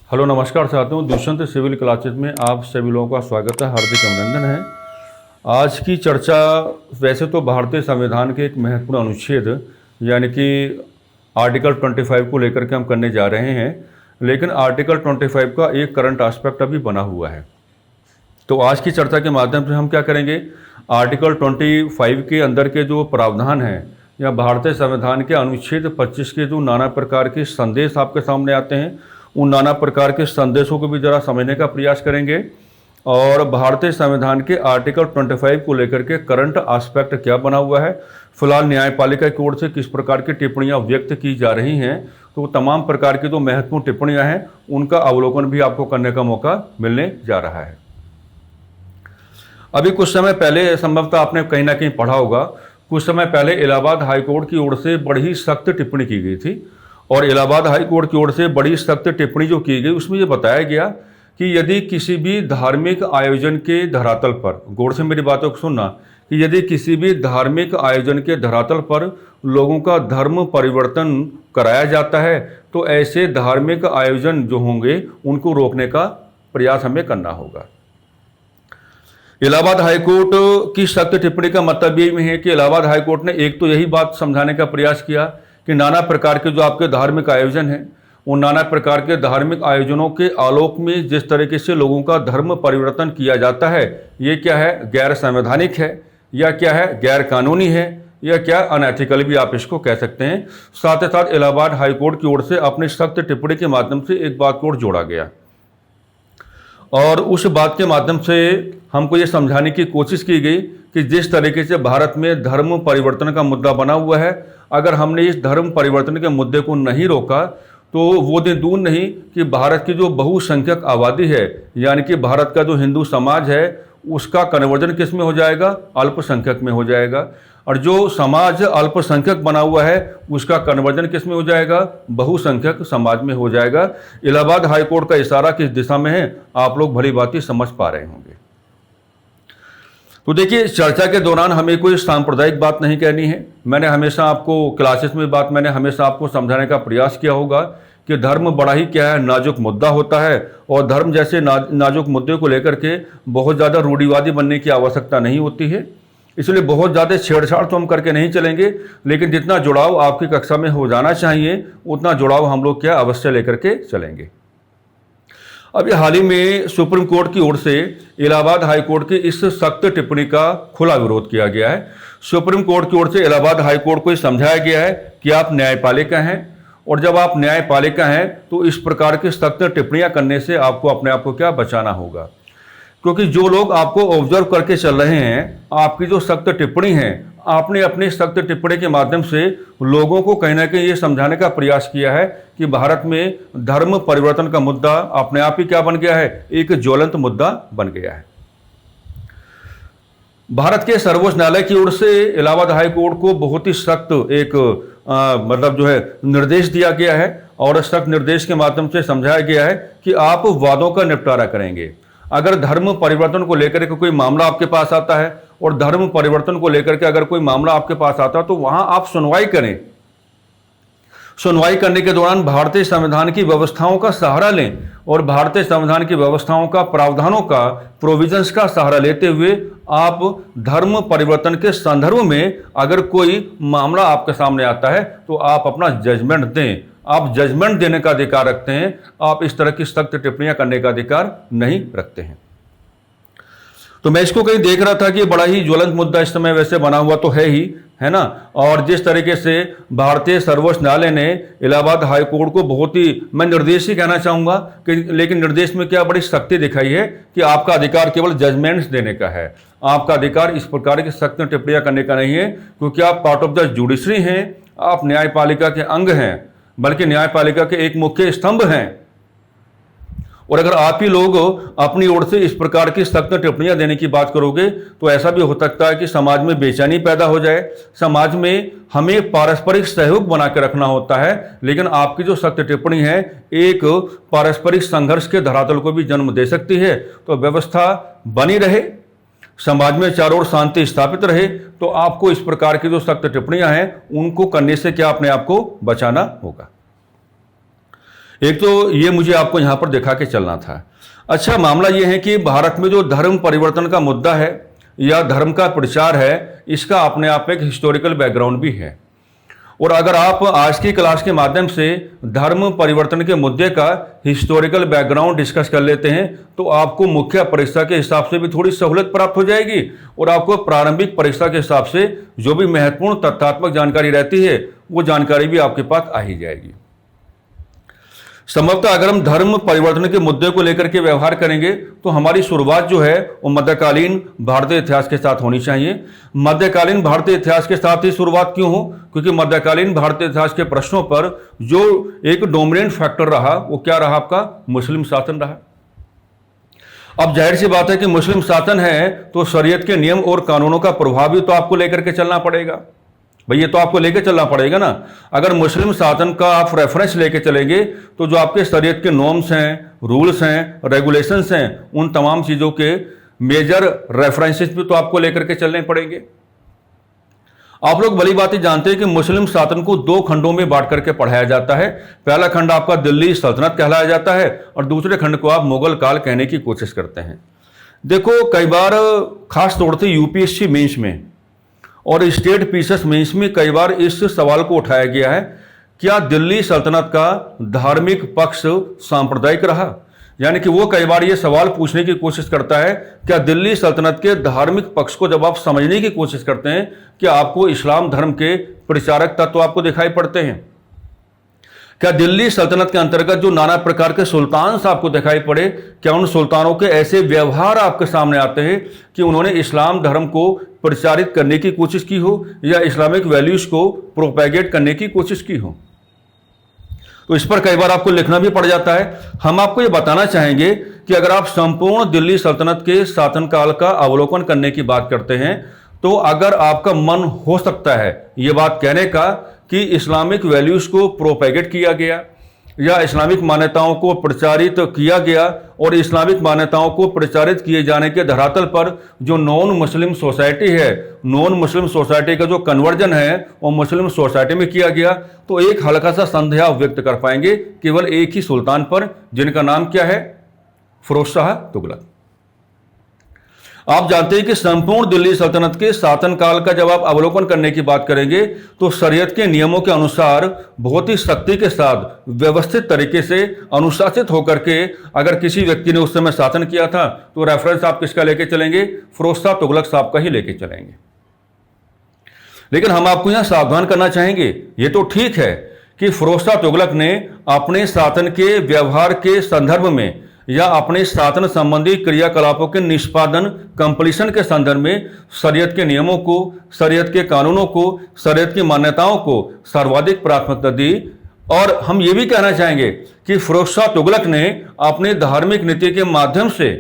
Hello नमस्कार साथियों, Dushyant civil classes में आप सभी लोगों का स्वागत है, हार्दिक अभिनंदन है। आज की चर्चा वैसे तो भारतीय संविधान के एक महत्वपूर्ण अनुच्छेद यानी कि आर्टिकल 25 को लेकर के हम करने जा रहे हैं, लेकिन आर्टिकल 25 का एक करंट एस्पेक्ट अभी बना हुआ है। तो आज की चर्चा के माध्यम से हम क्या करेंगे, आर्टिकल 25 के अंदर के जो प्रावधान हैं या भारतीय संविधान के अनुच्छेद 25 के जो नाना प्रकार के संदेश आपके सामने आते हैं, उन नाना प्रकार के संदेशों को भी ज़रा समझने का प्रयास करेंगे और भारतीय संविधान के आर्टिकल 25 को लेकर के करंट एस्पेक्ट क्या बना हुआ है, फिलहाल न्यायपालिका की ओर से किस प्रकार की टिप्पणियां व्यक्त की जा रही हैं, तो तमाम प्रकार की जो महत्वपूर्ण टिप्पणियां हैं उनका अवलोकन भी आपको करने का मौका मिलने जा रहा है। अभी कुछ समय पहले संभवतः आपने कहीं ना कहीं पढ़ा होगा, कुछ समय पहले इलाहाबाद हाईकोर्ट की ओर से बड़ी सख्त टिप्पणी की गई थी और इलाहाबाद हाई कोर्ट की ओर से बड़ी सख्त टिप्पणी जो की गई उसमें ये बताया गया कि यदि किसी भी धार्मिक आयोजन के धरातल पर, गौर से मेरी बातों को सुनना, कि यदि किसी भी धार्मिक आयोजन के धरातल पर लोगों का धर्म परिवर्तन कराया जाता है तो ऐसे धार्मिक आयोजन जो होंगे उनको रोकने का प्रयास हमें करना होगा। इलाहाबाद हाईकोर्ट की सख्त टिप्पणी का मतलब ये है कि इलाहाबाद हाईकोर्ट ने एक तो यही बात समझाने का प्रयास किया कि नाना प्रकार के जो आपके धार्मिक आयोजन हैं, उन नाना प्रकार के धार्मिक आयोजनों के आलोक में जिस तरीके से लोगों का धर्म परिवर्तन किया जाता है, ये क्या है, गैर संवैधानिक है या क्या है, गैर कानूनी है या क्या अनएथिकल भी आप इसको कह सकते हैं। साथ ही साथ इलाहाबाद हाईकोर्ट की ओर से अपनी सख्त टिप्पणी के माध्यम से एक बात को और जोड़ा गया और उस बात के माध्यम से हमको ये समझाने की कोशिश की गई कि जिस तरीके से भारत में धर्म परिवर्तन का मुद्दा बना हुआ है, अगर हमने इस धर्म परिवर्तन के मुद्दे को नहीं रोका तो वो दिन दूर नहीं कि भारत की जो बहुसंख्यक आबादी है यानी कि भारत का जो हिंदू समाज है उसका कन्वर्जन किस में हो जाएगा, अल्पसंख्यक में हो जाएगा, और जो समाज अल्पसंख्यक बना हुआ है उसका कन्वर्जन किस में हो जाएगा, बहुसंख्यक समाज में हो जाएगा। इलाहाबाद हाईकोर्ट का इशारा किस दिशा में है आप लोग भली भांति समझ पा रहे होंगे। तो देखिए, चर्चा के दौरान हमें कोई सांप्रदायिक बात नहीं कहनी है। मैंने हमेशा आपको क्लासेस में मैंने हमेशा आपको समझाने का प्रयास किया होगा कि धर्म बड़ा ही क्या है, नाजुक मुद्दा होता है और धर्म जैसे नाजुक मुद्दे को लेकर के बहुत ज़्यादा रूढ़िवादी बनने की आवश्यकता नहीं होती है। इसलिए बहुत ज़्यादा छेड़छाड़ तो हम करके नहीं चलेंगे, लेकिन जितना जुड़ाव आपकी कक्षा में हो जाना चाहिए उतना जुड़ाव हम लोग क्या अवश्य लेकर के चलेंगे। अभी हाल ही में सुप्रीम कोर्ट की ओर से इलाहाबाद हाई कोर्ट की इस सख्त टिप्पणी का खुला विरोध किया गया है। सुप्रीम कोर्ट की ओर से इलाहाबाद हाई कोर्ट को समझाया गया है कि आप न्यायपालिका हैं और जब आप न्यायपालिका हैं तो इस प्रकार की सख्त टिप्पणियां करने से आपको अपने आप को क्या बचाना होगा, क्योंकि जो लोग आपको ऑब्जर्व करके चल रहे हैं, आपकी जो सख्त टिप्पणी है, आपने अपनी सख्त टिप्पणी के माध्यम से लोगों को कहीं ना कहीं ये समझाने का प्रयास किया है कि भारत में धर्म परिवर्तन का मुद्दा अपने आप ही क्या बन गया है, एक ज्वलंत मुद्दा बन गया है। भारत के सर्वोच्च न्यायालय की ओर से इलाहाबाद हाई कोर्ट को बहुत ही सख्त एक मतलब जो है निर्देश दिया गया है और सख्त निर्देश के माध्यम से समझाया गया है कि आप वादों का निपटारा करेंगे। अगर धर्म परिवर्तन को लेकर के कोई मामला आपके पास आता है और धर्म परिवर्तन को लेकर के अगर कोई मामला आपके पास आता है तो वहां आप सुनवाई करें। सुनवाई करने के दौरान भारतीय संविधान की व्यवस्थाओं का सहारा लें और भारतीय संविधान की व्यवस्थाओं का, प्रावधानों का, प्रोविजंस का सहारा लेते हुए आप धर्म परिवर्तन के संदर्भ में अगर कोई मामला आपके सामने आता है तो आप अपना जजमेंट दें। आप जजमेंट देने का अधिकार रखते हैं, आप इस तरह की सख्त टिप्पणियां करने का अधिकार नहीं रखते हैं। तो मैं इसको कहीं देख रहा था कि बड़ा ही ज्वलंत मुद्दा इस समय वैसे बना हुआ तो है ही, है ना। और जिस तरीके से भारतीय सर्वोच्च न्यायालय ने इलाहाबाद हाई कोर्ट को बहुत ही, मैं निर्देश ही कहना चाहूंगा कि, लेकिन निर्देश में क्या बड़ी सख्ती दिखाई है कि आपका अधिकार केवल जजमेंट्स देने का है, आपका अधिकार इस प्रकार की सख्त टिप्पणियां करने का नहीं है, क्योंकि आप पार्ट ऑफ द जुडिशरी हैं, आप न्यायपालिका के अंग हैं, बल्कि न्यायपालिका के एक मुख्य स्तंभ हैं। और अगर आप ही लोग अपनी ओर से इस प्रकार की सख्त टिप्पणियां देने की बात करोगे तो ऐसा भी हो सकता है कि समाज में बेचैनी पैदा हो जाए। समाज में हमें पारस्परिक सहयोग बना के रखना होता है, लेकिन आपकी जो सख्त टिप्पणी है एक पारस्परिक संघर्ष के धरातल को भी जन्म दे सकती है। तो व्यवस्था बनी रहे, समाज में चारों ओर शांति स्थापित रहे, तो आपको इस प्रकार की जो सख्त टिप्पणियां हैं उनको करने से क्या अपने आप को बचाना होगा। एक तो ये मुझे आपको यहाँ पर दिखा के चलना था। अच्छा, मामला ये है कि भारत में जो धर्म परिवर्तन का मुद्दा है या धर्म का प्रचार है, इसका अपने आप में एक हिस्टोरिकल बैकग्राउंड भी है। और अगर आप आज की क्लास के माध्यम से धर्म परिवर्तन के मुद्दे का हिस्टोरिकल बैकग्राउंड डिस्कस कर लेते हैं तो आपको मुख्य परीक्षा के हिसाब से भी थोड़ी सहूलत प्राप्त हो जाएगी और आपको प्रारंभिक परीक्षा के हिसाब से जो भी महत्वपूर्ण तथ्यात्मक जानकारी रहती है वो जानकारी भी आपके पास आ ही जाएगी। संभवतः अगर हम धर्म परिवर्तन के मुद्दे को लेकर के व्यवहार करेंगे तो हमारी शुरुआत जो है वो मध्यकालीन भारतीय इतिहास के साथ होनी चाहिए। मध्यकालीन भारतीय इतिहास के साथ ही शुरुआत क्यों हो? क्योंकि मध्यकालीन भारतीय इतिहास के प्रश्नों पर जो एक डोमिनेंट फैक्टर रहा वो क्या रहा? आपका मुस्लिम शासन रहा। अब जाहिर सी बात है कि मुस्लिम शासन है तो शरीयत के नियम और कानूनों का प्रभाव भी तो आपको लेकर के चलना पड़ेगा। भाई ये तो आपको लेके चलना पड़ेगा ना। अगर मुस्लिम शासन का आप रेफरेंस लेके चलेंगे तो जो आपके शरीयत के नॉर्म्स हैं, रूल्स हैं, रेगुलेशंस हैं, उन तमाम चीज़ों के मेजर रेफरेंसेस भी तो आपको लेकर के चलने पड़ेंगे। आप लोग भली बात ही जानते हैं कि मुस्लिम शासन को दो खंडों में बांट करके पढ़ाया जाता है। पहला खंड आपका दिल्ली सल्तनत कहलाया जाता है और दूसरे खंड को आप मुगल काल कहने की कोशिश करते हैं। देखो, कई बार खास तौर से यूपीएससी मेंस में और स्टेट पीसीएस मेंस में कई बार इस सवाल को उठाया गया है, क्या दिल्ली सल्तनत का धार्मिक पक्ष सांप्रदायिक रहा? यानी कि वो कई बार ये सवाल पूछने की कोशिश करता है, क्या दिल्ली सल्तनत के धार्मिक पक्ष को जब आप समझने की कोशिश करते हैं, क्या आपको इस्लाम धर्म के प्रचारक तत्व आपको दिखाई पड़ते हैं? क्या दिल्ली सल्तनत के अंतर्गत जो नाना प्रकार के सुल्तान आपको दिखाई पड़े, क्या उन सुल्तानों के ऐसे व्यवहार आपके सामने आते हैं कि उन्होंने इस्लाम धर्म को प्रचारित करने की कोशिश की हो या इस्लामिक वैल्यूज को प्रोपेगेट करने की कोशिश की हो? तो इस पर कई बार आपको लिखना भी पड़ जाता है। हम आपको ये बताना चाहेंगे कि अगर आप संपूर्ण दिल्ली सल्तनत के शासनकाल का अवलोकन करने की बात करते हैं तो अगर आपका मन हो सकता है ये बात कहने का कि इस्लामिक वैल्यूज को प्रोपेगेट किया गया या इस्लामिक मान्यताओं को प्रचारित किया गया और इस्लामिक मान्यताओं को प्रचारित किए जाने के धरातल पर जो नॉन मुस्लिम सोसाइटी है, नॉन मुस्लिम सोसाइटी का जो कन्वर्जन है वो मुस्लिम सोसाइटी में किया गया, तो एक हल्का सा संदेह व्यक्त कर पाएंगे केवल एक ही सुल्तान पर, जिनका नाम क्या है? फिरोज शाह तुगलक। आप जानते हैं कि संपूर्ण दिल्ली सल्तनत के शासनकाल का जब आप अवलोकन करने की बात करेंगे तो शरीयत के नियमों के अनुसार बहुत ही सख्ती के साथ व्यवस्थित तरीके से अनुशासित होकर के अगर किसी व्यक्ति ने उस समय शासन किया था तो रेफरेंस आप किसका लेके चलेंगे? फिरोज शाह तुगलक साहब का ही लेके चलेंगे। लेकिन हम आपको यहां सावधान करना चाहेंगे, ये तो ठीक है कि फिरोज शाह तुगलक ने अपने शासन के व्यवहार के संदर्भ में या अपने शासन संबंधी क्रियाकलापों के निष्पादन कंप्लीशन के संदर्भ में शरीयत के नियमों को, शरीयत के कानूनों को, शरीयत की मान्यताओं को सर्वाधिक प्राथमिकता दी। और हम ये भी कहना चाहेंगे कि फिरोज शाह तुगलक ने अपने धार्मिक नीति के माध्यम से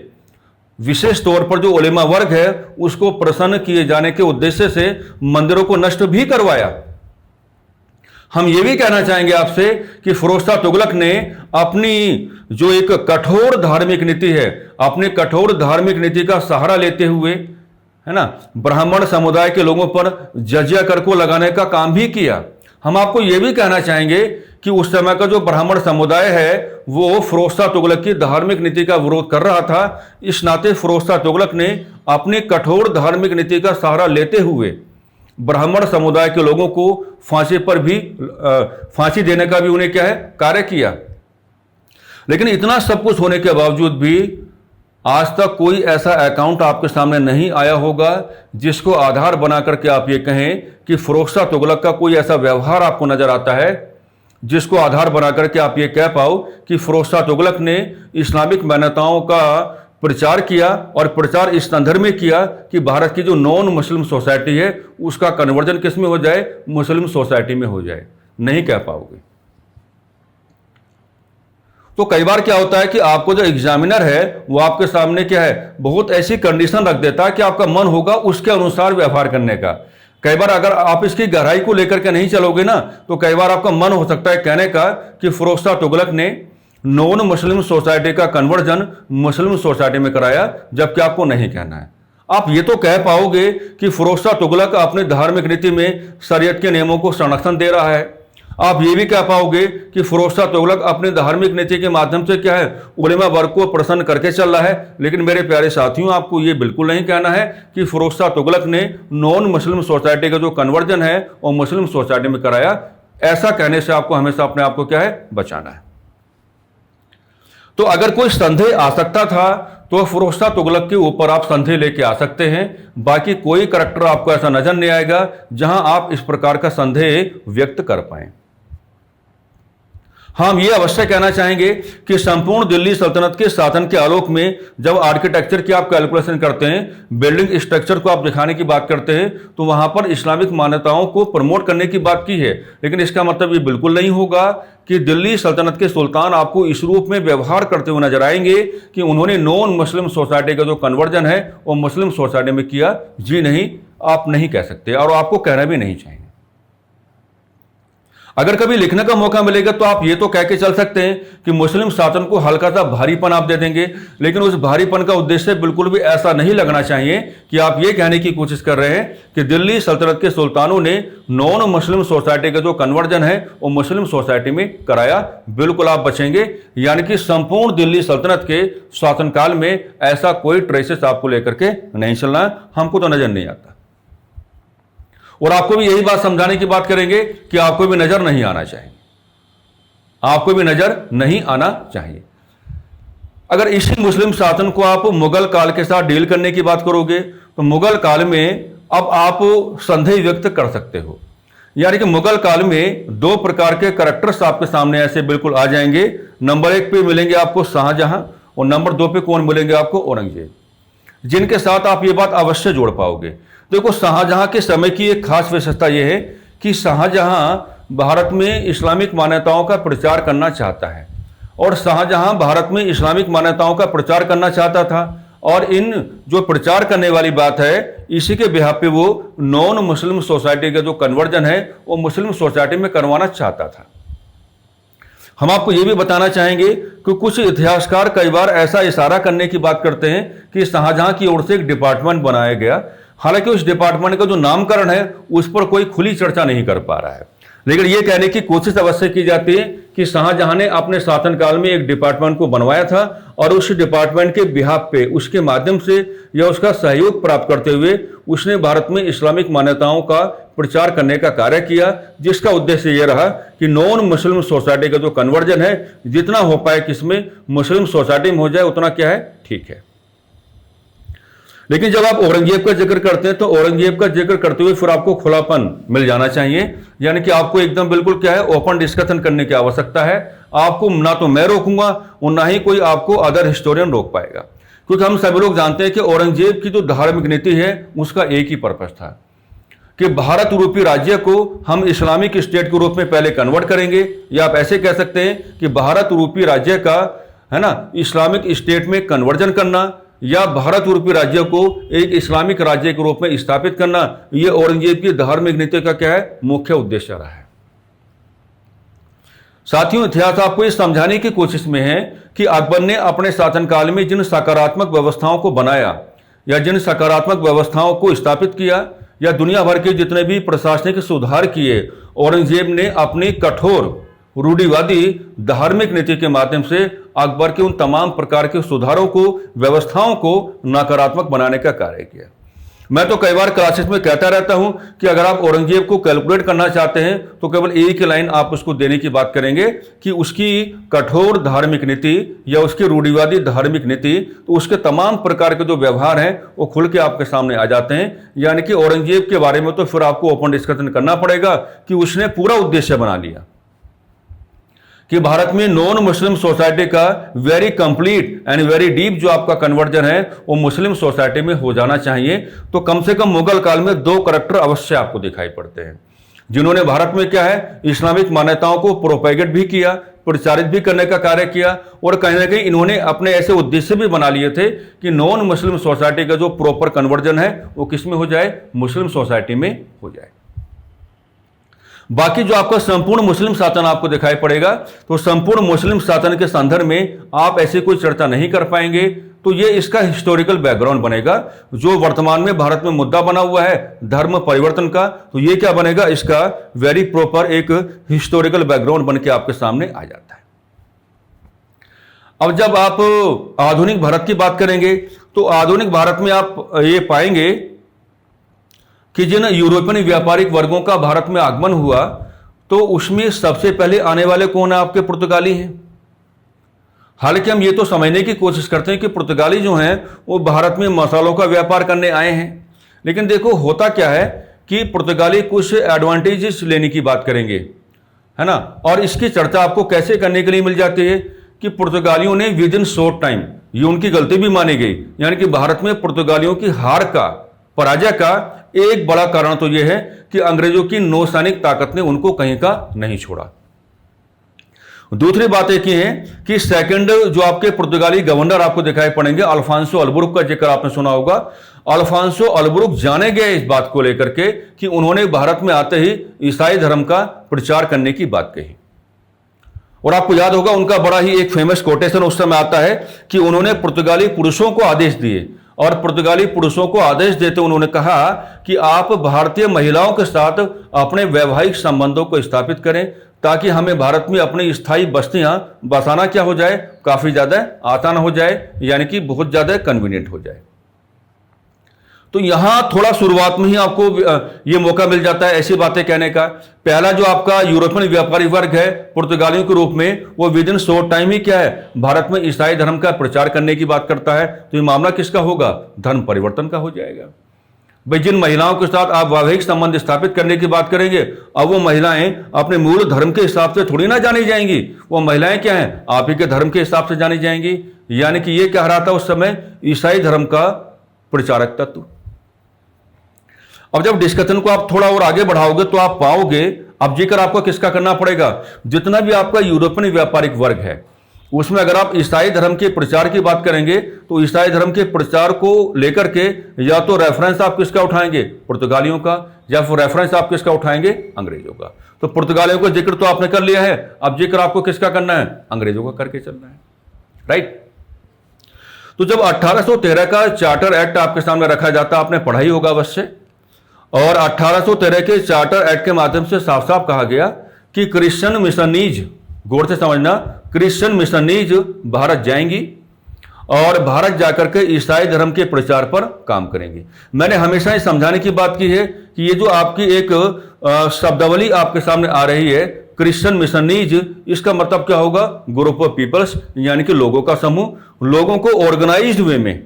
विशेष तौर पर जो उलेमा वर्ग है उसको प्रसन्न किए जाने के उद्देश्य से मंदिरों को नष्ट भी करवाया। हम ये भी कहना चाहेंगे आपसे कि फिरोज शाह तुगलक ने अपनी जो एक कठोर धार्मिक नीति है, अपनी कठोर धार्मिक नीति का सहारा लेते हुए, है ना, ब्राह्मण समुदाय के लोगों पर जजिया कर को लगाने का काम भी किया। हम आपको ये भी कहना चाहेंगे कि उस समय का जो ब्राह्मण समुदाय है वो फिरोज शाह तुगलक की धार्मिक नीति का विरोध कर रहा था। इस नाते फिरोज शाह तुगलक ने अपनी कठोर धार्मिक नीति का सहारा लेते हुए ब्राह्मण समुदाय के लोगों को फांसी देने का भी उन्हें क्या है? कार्य किया। लेकिन इतना सब कुछ होने के बावजूद भी आज तक कोई ऐसा अकाउंट आपके सामने नहीं आया होगा जिसको आधार बना करके आप ये कहें कि फिरोज शाह तुगलक का कोई ऐसा व्यवहार आपको नजर आता है जिसको आधार बना करके आप ये कह पाओ कि फिरोज शाह तुगलक ने इस्लामिक मान्यताओं का प्रचार किया और प्रचार इस संदर्भ में किया कि भारत की जो नॉन मुस्लिम सोसाइटी है उसका कन्वर्जन किस में हो जाए? मुस्लिम सोसाइटी में हो जाए। नहीं कह पाओगे। तो कई बार क्या होता है कि आपको जो एग्जामिनर है वो आपके सामने क्या है? बहुत ऐसी कंडीशन रख देता है कि आपका मन होगा उसके अनुसार व्यवहार करने का। कई बार अगर आप इसकी गहराई को लेकर के नहीं चलोगे ना तो कई बार आपका मन हो सकता है कहने का कि फिरोज शाह तुगलक ने नॉन मुस्लिम सोसाइटी का कन्वर्जन मुस्लिम सोसाइटी में कराया, जबकि आपको नहीं कहना है। आप ये तो कह पाओगे कि फिरोज शाह तुगलक अपने धार्मिक नीति में शरीयत के नियमों को संरक्षण दे रहा है। आप ये भी कह पाओगे कि फिरोजशाह तुगलक अपनी धार्मिक नीति के माध्यम से क्या है, उलेमा वर्ग को प्रसन्न करके चल रहा है। लेकिन मेरे प्यारे साथियों, आपको ये बिल्कुल नहीं कहना है कि फिरोजशाह तुगलक ने नॉन मुस्लिम सोसाइटी का जो कन्वर्जन है वो मुस्लिम सोसाइटी में कराया। ऐसा कहने से आपको हमेशा अपने आप को क्या है, बचाना है। तो अगर कोई संदेह आ सकता था तो फिरोजशाह तुगलक के ऊपर आप संदेह लेके आ सकते हैं। बाकी कोई करैक्टर आपको ऐसा नजर नहीं आएगा जहां आप इस प्रकार का संदेह व्यक्त कर पाएं। हम ये अवश्य कहना चाहेंगे कि संपूर्ण दिल्ली सल्तनत के शासन के आलोक में जब आर्किटेक्चर की आप कैलकुलेशन करते हैं, बिल्डिंग स्ट्रक्चर को आप दिखाने की बात करते हैं, तो वहां पर इस्लामिक मान्यताओं को प्रमोट करने की बात की है। लेकिन इसका मतलब ये बिल्कुल नहीं होगा कि दिल्ली सल्तनत के सुल्तान आपको इस रूप में व्यवहार करते हुए नजर आएंगे कि उन्होंने नॉन मुस्लिम सोसाइटी का जो कन्वर्जन है वो मुस्लिम सोसाइटी में किया। जी नहीं, आप नहीं कह सकते और आपको कहना भी नहीं चाहिए। अगर कभी लिखने का मौका मिलेगा तो आप ये तो कह के चल सकते हैं कि मुस्लिम शासन को हल्का सा भारीपन आप दे देंगे, लेकिन उस भारीपन का उद्देश्य बिल्कुल भी ऐसा नहीं लगना चाहिए कि आप ये कहने की कोशिश कर रहे हैं कि दिल्ली सल्तनत के सुल्तानों ने नॉन मुस्लिम सोसाइटी का जो कन्वर्जन है वो मुस्लिम सोसाइटी में कराया। बिल्कुल आप बचेंगे, यानी कि संपूर्ण दिल्ली सल्तनत के शासनकाल में ऐसा कोई ट्रेसेस आपको लेकर के नहीं चलना है, हमको तो नजर नहीं आता। और आपको भी यही बात समझाने की बात करेंगे कि आपको भी नजर नहीं आना चाहिए, आपको भी नजर नहीं आना चाहिए। अगर इसी मुस्लिम शासन को आप मुगल काल के साथ डील करने की बात करोगे तो मुगल काल में अब आप संदेह व्यक्त कर सकते हो। यानी कि मुगल काल में दो प्रकार के करैक्टर्स आपके सामने ऐसे बिल्कुल आ जाएंगे। नंबर 1 पे मिलेंगे आपको शाहजहां और नंबर 2 पे कौन मिलेंगे आपको, औरंगजेब, जिनके साथ आप ये बात अवश्य जोड़ पाओगे। देखो, शाहजहां के समय की एक खास विशेषता यह है कि शाहजहां भारत में इस्लामिक मान्यताओं का प्रचार करना चाहता है और शाहजहां भारत में इस्लामिक मान्यताओं का प्रचार करना चाहता था। और इन जो प्रचार करने वाली बात है, इसी के बिहाफ पे वो नॉन मुस्लिम सोसाइटी का जो कन्वर्जन है वो मुस्लिम सोसाइटी में करवाना चाहता था। हम आपको ये भी बताना चाहेंगे कि कुछ इतिहासकार कई बार ऐसा इशारा करने की बात करते हैं कि शाहजहां की ओर से एक डिपार्टमेंट बनाया गया। हालांकि उस डिपार्टमेंट का जो नामकरण है उस पर कोई खुली चर्चा नहीं कर पा रहा है, लेकिन यह कहने की कोशिश अवश्य की जाती है कि शाहजहां ने अपने शासनकाल में एक डिपार्टमेंट को बनवाया था और उस डिपार्टमेंट के बिहाफ पे, उसके माध्यम से या उसका सहयोग प्राप्त करते हुए उसने भारत में इस्लामिक मान्यताओं का प्रचार करने का कार्य किया, जिसका उद्देश्य यह रहा कि नॉन मुस्लिम सोसाइटी का जो कन्वर्जन है जितना हो पाए किसमें मुस्लिम सोसाइटी में हो जाए उतना क्या है, ठीक है। लेकिन जब आप औरंगजेब का जिक्र करते हैं तो औरंगजेब का जिक्र करते हुए फिर आपको खुलापन मिल जाना चाहिए। यानी कि आपको एकदम बिल्कुल क्या है, ओपन डिस्कशन करने की आवश्यकता है। आपको ना तो मैं रोकूंगा और ना ही कोई आपको अदर हिस्टोरियन रोक पाएगा, क्योंकि हम सभी लोग जानते हैं कि औरंगजेब की जो धार्मिक नीति है उसका एक ही पर्पस था कि भारत रूपी राज्य को हम इस्लामिक स्टेट के रूप में पहले कन्वर्ट करेंगे, या आप ऐसे कह सकते हैं कि भारत रूपी राज्य का है ना इस्लामिक स्टेट में कन्वर्जन करना या भारत रूपी राज्य को एक इस्लामिक राज्य के रूप में स्थापित करना, यह औरंगजेब की धार्मिक नीति का क्या है, मुख्य उद्देश्य रहा है। साथियों, इतिहास आपको इस समझाने की कोशिश में है कि अकबर ने अपने शासनकाल में जिन सकारात्मक व्यवस्थाओं को बनाया या जिन सकारात्मक व्यवस्थाओं को स्थापित किया या दुनिया भर के जितने भी प्रशासनिक सुधार किए, औरंगजेब ने अपनी कठोर रूढ़िवादी धार्मिक नीति के माध्यम से अकबर के उन तमाम प्रकार के सुधारों को, व्यवस्थाओं को नकारात्मक बनाने का कार्य किया। मैं तो कई बार क्लासेस में कहता रहता हूं कि अगर आप औरंगजेब को कैलकुलेट करना चाहते हैं तो केवल एक ही लाइन आप उसको देने की बात करेंगे कि उसकी कठोर धार्मिक नीति या उसकी रूढ़िवादी धार्मिक नीति, तो उसके तमाम प्रकार के जो व्यवहार हैं वो खुल के आपके सामने आ जाते हैं। यानी कि औरंगजेब के बारे में तो फिर आपको ओपन डिस्कशन करना पड़ेगा कि उसने पूरा उद्देश्य बना लिया कि भारत में नॉन मुस्लिम सोसाइटी का very complete and very deep जो आपका कन्वर्जन है वो मुस्लिम सोसाइटी में हो जाना चाहिए। तो कम से कम मुगल काल में दो करैक्टर अवश्य आपको दिखाई पड़ते हैं जिन्होंने भारत में क्या है, इस्लामिक मान्यताओं को प्रोपेगेट भी किया, प्रचारित भी करने का कार्य किया, और कहीं ना कहीं इन्होंने अपने ऐसे उद्देश्य भी बना लिए थे कि नॉन मुस्लिम सोसाइटी का जो प्रॉपर कन्वर्जन है वो किस में हो जाए, मुस्लिम सोसाइटी में हो जाए। बाकी जो आपका संपूर्ण मुस्लिम शासन आपको दिखाई पड़ेगा तो संपूर्ण मुस्लिम शासन के संदर्भ में आप ऐसी कोई चर्चा नहीं कर पाएंगे। तो ये इसका हिस्टोरिकल बैकग्राउंड बनेगा। जो वर्तमान में भारत में मुद्दा बना हुआ है धर्म परिवर्तन का, तो ये क्या बनेगा, इसका वेरी प्रॉपर एक हिस्टोरिकल बैकग्राउंड बन के आपके सामने आ जाता है। अब जब आप आधुनिक भारत की बात करेंगे तो आधुनिक भारत में आप ये पाएंगे कि जिन यूरोपियन व्यापारिक वर्गों का भारत में आगमन हुआ तो उसमें सबसे पहले आने वाले कौन है, आपके पुर्तगाली हैं। हालांकि हम ये तो समझने की कोशिश करते हैं कि पुर्तगाली जो हैं वो भारत में मसालों का व्यापार करने आए हैं, लेकिन देखो होता क्या है कि पुर्तगाली कुछ एडवांटेजेस लेने की बात करेंगे, है ना। और इसकी चर्चा आपको कैसे करने के लिए मिल जाती है कि पुर्तगालियों ने विद इन शॉर्ट टाइम, ये उनकी गलती भी मानी गई, यानी कि भारत में पुर्तगालियों की हार का, पराजय का एक बड़ा कारण तो यह है कि अंग्रेजों की नौसैनिक ताकत ने उनको कहीं का नहीं छोड़ा। दूसरी बात एक ये है कि सेकंड जो आपके पुर्तगाली गवर्नर आपको दिखाई पड़ेंगे, अल्फांसो अलबुर्क का जिक्र आपने सुना होगा। अल्फांसो अलबुर्क जाने गए इस बात को लेकर के कि उन्होंने भारत में आते ही ईसाई धर्म का प्रचार करने की बात कही। और आपको याद होगा उनका बड़ा ही एक फेमस कोटेशन उस समय आता है कि उन्होंने पुर्तगाली पुरुषों को आदेश दिए, और पुर्तगाली पुरुषों को आदेश देते उन्होंने कहा कि आप भारतीय महिलाओं के साथ अपने वैवाहिक संबंधों को स्थापित करें ताकि हमें भारत में अपनी स्थायी बस्तियां बसाना क्या हो जाए, काफी ज्यादा आसान हो जाए, यानी कि बहुत ज्यादा कन्वीनियंट हो जाए। तो यहां थोड़ा शुरुआत में ही आपको यह मौका मिल जाता है ऐसी बातें कहने का। पहला जो आपका यूरोपियन व्यापारी वर्ग है पुर्तगालियों के रूप में, वो विद इन शॉर्ट टाइम ही क्या है, भारत में ईसाई धर्म का प्रचार करने की बात करता है। तो ये मामला किसका होगा, धर्म परिवर्तन का हो जाएगा। भाई जिन महिलाओं के साथ आप वैवाहिक संबंध स्थापित करने की बात करेंगे, अब वो महिलाएं अपने मूल धर्म के हिसाब से थोड़ी ना जानी जाएंगी, वो महिलाएं क्या हैं, आप ही के धर्म के हिसाब से जानी जाएंगी। यानी कि ये कह रहा था उस समय ईसाई धर्म का प्रचारक तत्व। अब जब डिस्कशन को आप थोड़ा और आगे बढ़ाओगे तो आप पाओगे, अब जिक्र आपको किसका करना पड़ेगा, जितना भी आपका यूरोपियन व्यापारिक वर्ग है उसमें अगर आप ईसाई धर्म के प्रचार की बात करेंगे तो ईसाई धर्म के प्रचार को लेकर के या तो रेफरेंस आप किसका उठाएंगे, पुर्तगालियों का, या फिर रेफरेंस आप किसका उठाएंगे, अंग्रेजों का। तो पुर्तगालियों का जिक्र तो आपने कर लिया है, अब जिक्र आपको किसका करना है, अंग्रेजों का करके चलना है, राइट। तो जब 1813 का चार्टर एक्ट आपके सामने रखा जाता है, आपने पढ़ा ही होगा अवश्य, और 1813 के चार्टर एक्ट के माध्यम से साफ साफ कहा गया कि क्रिश्चियन मिशनरीज, गौर से समझना, क्रिश्चियन मिशनरीज भारत जाएंगी और भारत जाकर के ईसाई धर्म के प्रचार पर काम करेंगी। मैंने हमेशा ये समझाने की बात की है कि ये जो आपकी एक शब्दावली आपके सामने आ रही है क्रिश्चियन मिशनरीज, इसका मतलब क्या होगा, ग्रुप ऑफ पीपल्स, यानी कि लोगों का समूह, लोगों को ऑर्गेनाइज्ड वे में,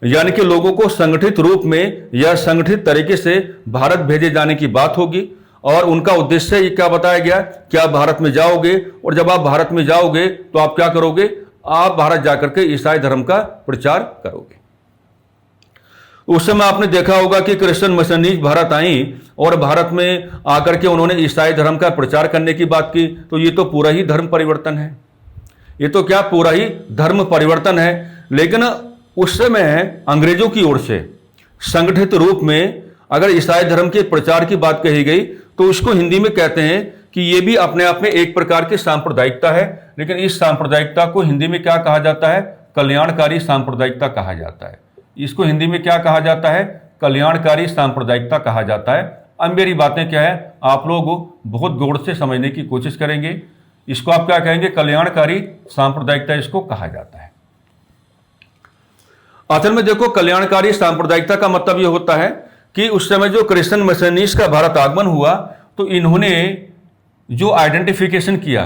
यानी कि लोगों को संगठित रूप में या संगठित तरीके से भारत भेजे जाने की बात होगी। और उनका उद्देश्य ये क्या बताया गया कि आप भारत में जाओगे, और जब आप भारत में जाओगे तो आप क्या करोगे, आप भारत जाकर के ईसाई धर्म का प्रचार करोगे। उस समय आपने देखा होगा कि क्रिश्चियन मिशनरीज भारत आई और भारत में आकर के उन्होंने ईसाई धर्म का प्रचार करने की बात की। तो ये तो पूरा ही धर्म परिवर्तन है, ये तो क्या पूरा ही धर्म परिवर्तन है। लेकिन उस समय अंग्रेजों की ओर से संगठित रूप में अगर ईसाई धर्म के प्रचार की बात कही गई तो उसको हिंदी में कहते हैं कि ये भी अपने आप में एक प्रकार की सांप्रदायिकता है। लेकिन इस सांप्रदायिकता को हिंदी में क्या कहा जाता है, कल्याणकारी सांप्रदायिकता कहा जाता है। इसको हिंदी में क्या कहा जाता है, कल्याणकारी सांप्रदायिकता कहा जाता है। अब मेरी बातें क्या है, आप लोग बहुत गौर से समझने की कोशिश करेंगे। इसको आप क्या कहेंगे, कल्याणकारी सांप्रदायिकता इसको कहा जाता है। असल में देखो, कल्याणकारी सांप्रदायिकता का मतलब यह होता है कि उस समय जो क्रिश्चियन मिशनरीज का भारत आगमन हुआ तो इन्होंने जो आइडेंटिफिकेशन किया,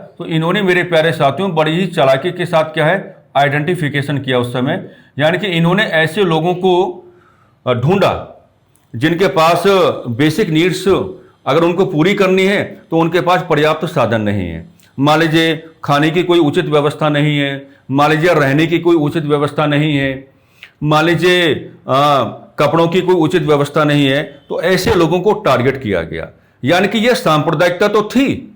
तो इन्होंने मेरे प्यारे साथियों बड़ी ही चालाकी के साथ क्या है, आइडेंटिफिकेशन किया उस समय। यानी कि इन्होंने ऐसे लोगों को ढूंढा जिनके पास बेसिक नीड्स अगर उनको पूरी करनी है तो उनके पास पर्याप्त साधन नहीं है। मान लीजिए खाने की कोई उचित व्यवस्था नहीं है, मान लीजिए रहने की कोई उचित व्यवस्था नहीं है, मान लीजिए कपड़ों की कोई उचित व्यवस्था नहीं है, तो ऐसे लोगों को टारगेट किया गया। यानी कि यह सांप्रदायिकता तो थी,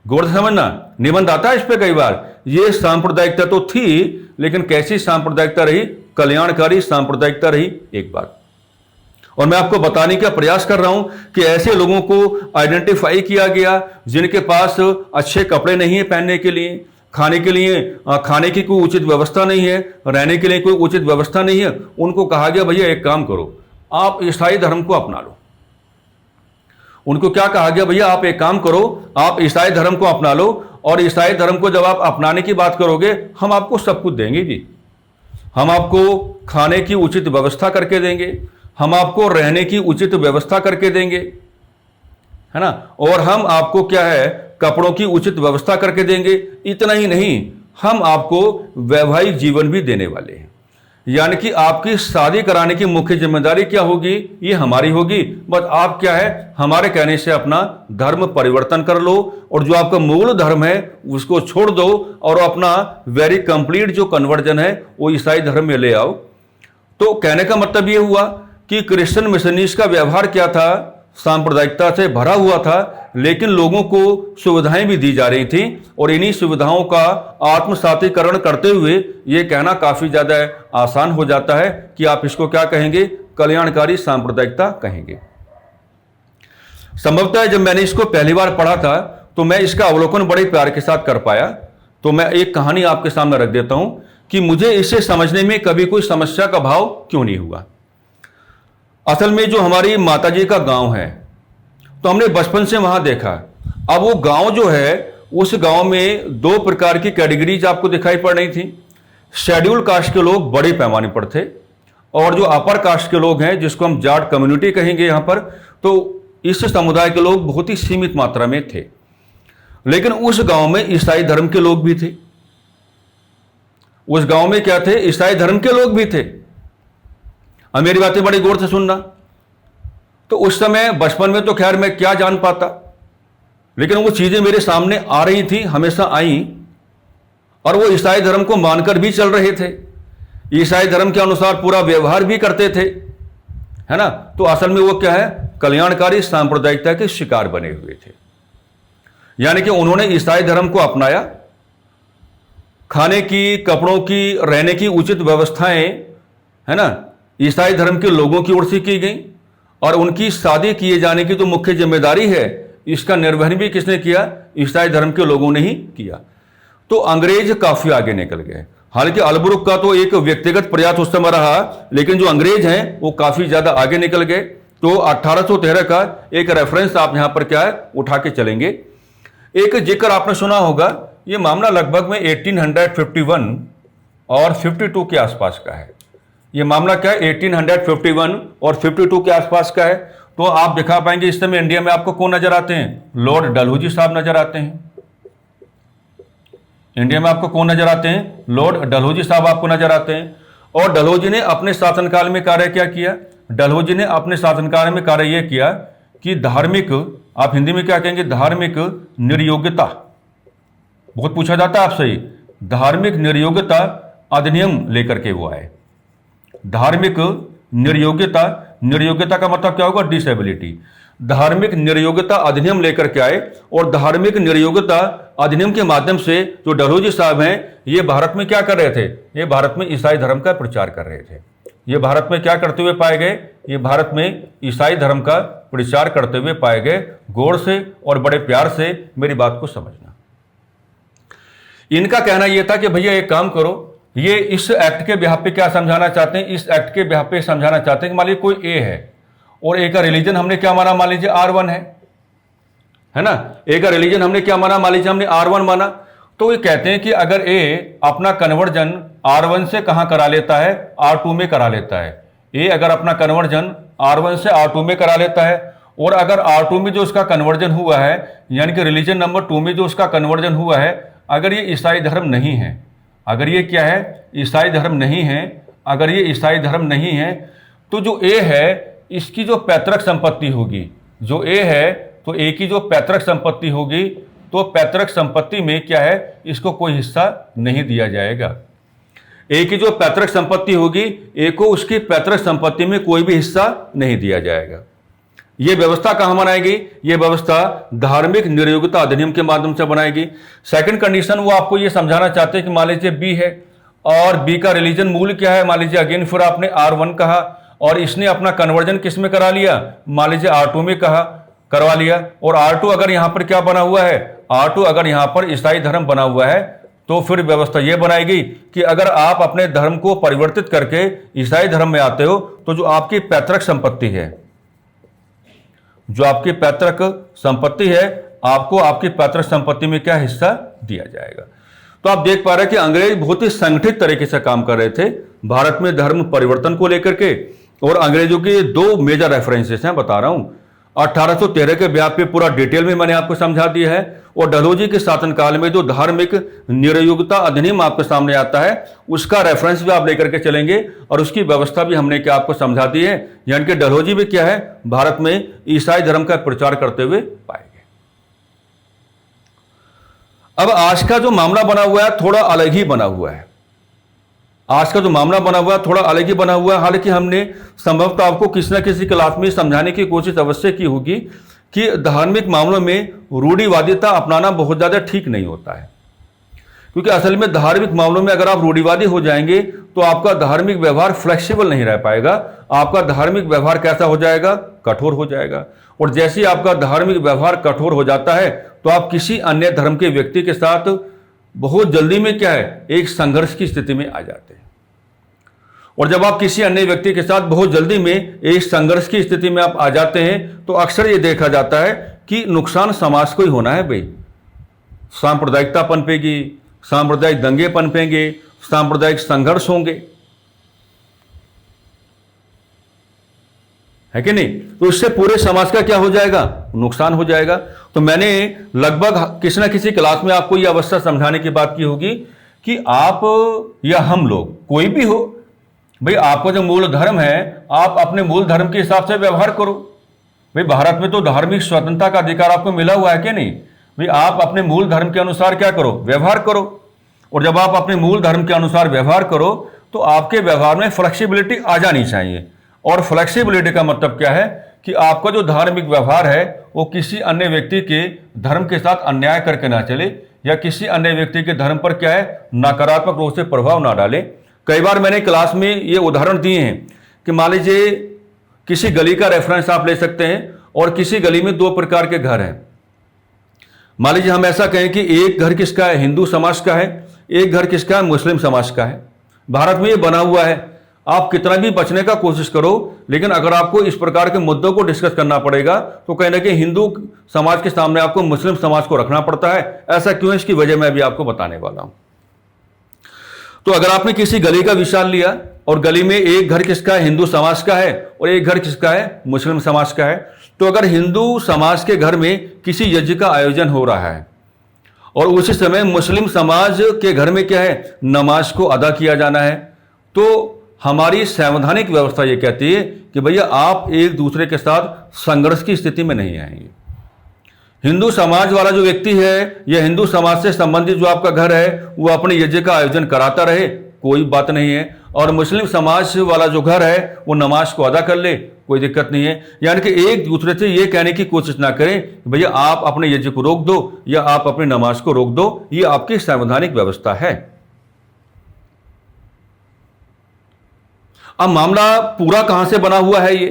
गौर से समझना, निबंध आता है इस पे कई बार, यह सांप्रदायिकता तो थी, लेकिन कैसी सांप्रदायिकता रही, कल्याणकारी सांप्रदायिकता रही एक बात। और मैं आपको बताने का प्रयास कर रहा हूं कि ऐसे लोगों को आइडेंटिफाई किया गया जिनके पास अच्छे कपड़े नहीं है पहनने के लिए, खाने के लिए खाने की कोई उचित व्यवस्था नहीं है, रहने के लिए कोई उचित व्यवस्था नहीं है, उनको कहा गया भैया एक काम करो, आप ईसाई धर्म को अपना लो। उनको क्या कहा गया, भैया आप एक काम करो, आप ईसाई धर्म को अपना लो, और ईसाई धर्म को जब आप अपनाने की बात करोगे हम आपको सब कुछ देंगे जी, हम आपको खाने की उचित व्यवस्था करके देंगे, हम आपको रहने की उचित व्यवस्था करके देंगे, है ना, और हम आपको क्या है कपड़ों की उचित व्यवस्था करके देंगे। इतना ही नहीं, हम आपको वैवाहिक जीवन भी देने वाले हैं, यानी कि आपकी शादी कराने की मुख्य जिम्मेदारी क्या होगी, ये हमारी होगी। बस आप क्या है हमारे कहने से अपना धर्म परिवर्तन कर लो, और जो आपका मूल धर्म है उसको छोड़ दो, और अपना वेरी कंप्लीट जो कन्वर्जन है वो ईसाई धर्म में ले आओ। तो कहने का मतलब ये हुआ कि क्रिश्चियन मिशनरीज का व्यवहार क्या था, सांप्रदायिकता से भरा हुआ था, लेकिन लोगों को सुविधाएं भी दी जा रही थी, और इन्हीं सुविधाओं का आत्मसातीकरण करते हुए ये कहना काफी ज्यादा आसान हो जाता है कि आप इसको क्या कहेंगे, कल्याणकारी सांप्रदायिकता कहेंगे। संभवतः जब मैंने इसको पहली बार पढ़ा था तो मैं इसका अवलोकन बड़े प्यार के साथ कर पाया। तो मैं एक कहानी आपके सामने रख देता हूं कि मुझे इसे समझने में कभी कोई समस्या का भाव क्यों नहीं हुआ। असल में जो हमारी माताजी का गांव है, तो हमने बचपन से वहां देखा। अब वो गांव जो है, उस गांव में दो प्रकार की कैटेगरीज आपको दिखाई पड़ रही थी। शेड्यूल कास्ट के लोग बड़े पैमाने पर थे, और जो अपर कास्ट के लोग हैं, जिसको हम जाट कम्युनिटी कहेंगे यहां पर, तो इस समुदाय के लोग बहुत ही सीमित मात्रा में थे। लेकिन उस गांव में ईसाई धर्म के लोग भी थे। उस गांव में क्या थे, ईसाई धर्म के लोग भी थे। अब मेरी बातें बड़ी गौर से सुनना। तो उस समय बचपन में तो खैर मैं क्या जान पाता, लेकिन वो चीजें मेरे सामने आ रही थी, हमेशा आई, और वो ईसाई धर्म को मानकर भी चल रहे थे, ईसाई धर्म के अनुसार पूरा व्यवहार भी करते थे, है ना। तो असल में वो क्या है, कल्याणकारी सांप्रदायिकता के शिकार बने हुए थे। यानी कि उन्होंने ईसाई धर्म को अपनाया, खाने की, कपड़ों की, रहने की उचित व्यवस्थाएं, है ना, ईसाई धर्म के लोगों की ओर से की गई, और उनकी शादी किए जाने की जो मुख्य जिम्मेदारी है, इसका निर्वहन भी किसने किया, ईसाई धर्म के लोगों ने ही किया। तो अंग्रेज काफी आगे निकल गए। हालांकि अलबुर्ग का तो एक व्यक्तिगत प्रयास उस समय रहा, लेकिन जो अंग्रेज हैं वो काफी ज्यादा आगे निकल गए। तो 1813 का एक रेफरेंस आप यहां पर क्या है उठा के चलेंगे। एक जिक्र आपने सुना होगा, ये मामला लगभग में 1851 और 52 के आसपास का है। ये मामला क्या है, 1851 और 52 के आसपास का है। तो आप दिखा पाएंगे इस समय इंडिया में आपको कौन नजर आते हैं, लॉर्ड डलहौजी साहब नजर आते हैं। इंडिया में आपको कौन नजर आते हैं, लॉर्ड डलहौजी साहब आपको नजर आते हैं। और डलहौजी ने अपने शासनकाल में कार्य क्या किया, डलहौजी ने अपने शासनकाल में कार्य यह किया कि धार्मिक, आप हिंदी में क्या कहेंगे, धार्मिक निर्योग्यता, बहुत पूछा जाता है आपसे, धार्मिक निर्योग्यता अधिनियम लेकर के वो आए। धार्मिक निर्योग्यता, निर्योग्यता का मतलब क्या होगा, डिसेबिलिटी। धार्मिक निर्योग्यता अधिनियम लेकर के आए, और धार्मिक निर्योग्यता अधिनियम के माध्यम से जो डलहौजी साहब हैं, ये भारत में क्या कर रहे थे, ये भारत में ईसाई धर्म का प्रचार कर रहे थे। ये भारत में क्या करते हुए पाए गए, ये भारत में ईसाई धर्म का प्रचार करते हुए पाए गए। गौर से और बड़े प्यार से मेरी बात को समझना। इनका कहना यह था कि भैया एक काम करो, ये इस एक्ट के बिहाफ पे क्या समझाना चाहते हैं, इस एक्ट के बिहाफ पे समझाना चाहते हैं कि मान लीजिए कोई ए है, और ए का रिलीजन हमने क्या माना, मान लीजिए R1 है ना। ए का रिलीजन हमने क्या माना, मान लीजिए हमने R1 माना। तो ये कहते हैं कि अगर ए अपना कन्वर्जन R1 से कहां करा लेता है, R2 में करा लेता है। ए अगर अपना कन्वर्जन R1 से R2 में करा लेता है, और अगर R2 में जो उसका कन्वर्जन हुआ है, यानी कि रिलीजन नंबर 2 में जो उसका कन्वर्जन हुआ है, अगर ये ईसाई धर्म नहीं है, अगर ये क्या है, ईसाई धर्म नहीं है, अगर ये ईसाई धर्म नहीं है, तो जो ए है इसकी जो पैतृक संपत्ति होगी, जो ए है तो ए की जो पैतृक संपत्ति होगी, तो पैतृक संपत्ति में क्या है, इसको कोई हिस्सा नहीं दिया जाएगा। ए की जो पैतृक संपत्ति होगी, ए को उसकी पैतृक संपत्ति में कोई भी हिस्सा नहीं दिया जाएगा। यह व्यवस्था कहां बनाएगी, यह व्यवस्था धार्मिक निर्योग्यता अधिनियम के माध्यम से बनाएगी। सेकंड कंडीशन वो आपको यह समझाना चाहते हैं कि मान लीजिए बी है, और बी का रिलीजन मूल क्या है, मान लीजिए अगेन फिर आपने R1 कहा, और इसने अपना कन्वर्जन किस में करा लिया, मान लीजिए R2 में करवा लिया। और R2 अगर यहां पर क्या बना हुआ है, R2 अगर यहां पर ईसाई धर्म बना हुआ है, तो फिर व्यवस्था ये बनाएगी कि अगर आप अपने धर्म को परिवर्तित करके ईसाई धर्म में आते हो तो जो आपकी पैतृक संपत्ति है, जो आपकी पैतृक संपत्ति है, आपको आपकी पैतृक संपत्ति में क्या हिस्सा दिया जाएगा। तो आप देख पा रहे हैं कि अंग्रेज बहुत ही संगठित तरीके से काम कर रहे थे भारत में धर्म परिवर्तन को लेकर के। और अंग्रेजों के दो मेजर रेफरेंसेस हैं, बता रहा हूं। 1813 के ब्याह पे पूरा डिटेल में मैंने आपको समझा दिया है, और डलहौजी के शासनकाल में जो धार्मिक निरयुक्ता अधिनियम आपके सामने आता है उसका रेफरेंस भी आप लेकर के चलेंगे, और उसकी व्यवस्था भी हमने क्या आपको समझा दी है। यानी कि डलहौजी भी क्या है, भारत में ईसाई धर्म का प्रचार करते हुए पाए गए। अब आज का जो मामला बना हुआ है थोड़ा अलग ही बना हुआ है। आज का जो मामला बना हुआ है थोड़ा अलग ही बना हुआ है। हालांकि हमने संभवतः आपको किसी न किसी क्लास में समझाने की कोशिश अवश्य की होगी कि धार्मिक मामलों में रूढ़िवादिता अपनाना बहुत ज़्यादा ठीक नहीं होता है, क्योंकि असल में धार्मिक मामलों में अगर आप रूढ़िवादी हो जाएंगे तो आपका धार्मिक व्यवहार फ्लेक्सिबल नहीं रह पाएगा। आपका धार्मिक व्यवहार कैसा हो जाएगा, कठोर हो जाएगा। और जैसे ही आपका धार्मिक व्यवहार कठोर हो जाता है तो आप किसी अन्य धर्म के व्यक्ति के साथ बहुत जल्दी में क्या है, एक संघर्ष की स्थिति में आ जाते हैं। और जब आप किसी अन्य व्यक्ति के साथ बहुत जल्दी में एक संघर्ष की स्थिति में आप आ जाते हैं तो अक्सर ये देखा जाता है कि नुकसान समाज को ही होना है भाई। सांप्रदायिकता पनपेगी, सांप्रदायिक दंगे पनपेंगे, सांप्रदायिक संघर्ष होंगे, है कि नहीं। तो इससे पूरे समाज का क्या हो जाएगा, नुकसान हो जाएगा। तो मैंने लगभग किसी न किसी क्लास में आपको यह अवस्था समझाने की बात की होगी कि आप या हम लोग कोई भी हो भाई, आपका जो मूल धर्म है आप अपने मूल धर्म के हिसाब से व्यवहार करो। भाई भारत में तो धार्मिक स्वतंत्रता का अधिकार आपको मिला हुआ है कि नहीं। भाई आप अपने मूल धर्म के अनुसार क्या करो, व्यवहार करो। और जब आप अपने मूल धर्म के अनुसार व्यवहार करो तो आपके व्यवहार में फ्लेक्सिबिलिटी आ जानी चाहिए। और फ्लेक्सिबिलिटी का मतलब क्या है कि आपका जो धार्मिक व्यवहार है वो किसी अन्य व्यक्ति के धर्म के साथ अन्याय करके ना चले, या किसी अन्य व्यक्ति के धर्म पर क्या है, नकारात्मक रूप से प्रभाव ना डाले। कई बार मैंने क्लास में ये उदाहरण दिए हैं कि मान लीजिए किसी गली का रेफरेंस आप ले सकते हैं, और किसी गली में दो प्रकार के घर हैं। मान लीजिए हम ऐसा कहें कि एक घर किसका है, हिंदू समाज का है, एक घर किसका है, मुस्लिम समाज का है। भारत में ये बना हुआ है। आप कितना भी बचने का कोशिश करो, लेकिन अगर आपको इस प्रकार के मुद्दों को डिस्कस करना पड़ेगा तो कहीं ना कहीं हिंदू समाज के सामने आपको मुस्लिम समाज को रखना पड़ता है। ऐसा क्यों है, इसकी वजह मैं अभी आपको बताने वाला हूं। तो अगर आपने किसी गली का विचार लिया और गली में एक घर किसका है, हिंदू समाज का है, और एक घर किसका है, मुस्लिम समाज का है। तो अगर हिंदू समाज के घर में किसी यज्ञ का आयोजन हो रहा है और उसी समय मुस्लिम समाज के घर में क्या है, नमाज को अदा किया जाना है, तो हमारी संवैधानिक व्यवस्था ये कहती है कि भैया आप एक दूसरे के साथ संघर्ष की स्थिति में नहीं आएंगे। हिंदू समाज वाला जो व्यक्ति है या हिंदू समाज से संबंधित जो आपका घर है वो अपने यज्ञ का आयोजन कराता रहे, कोई बात नहीं है। और मुस्लिम समाज वाला जो घर है वो नमाज को अदा कर ले, कोई दिक्कत नहीं है। यानी कि एक दूसरे से ये कहने की कोशिश ना करें कि भैया आप अपने यज्ञ को रोक दो या आप अपनी नमाज को रोक दो। ये आपकी संवैधानिक व्यवस्था है। अब मामला पूरा कहां से बना हुआ है ये,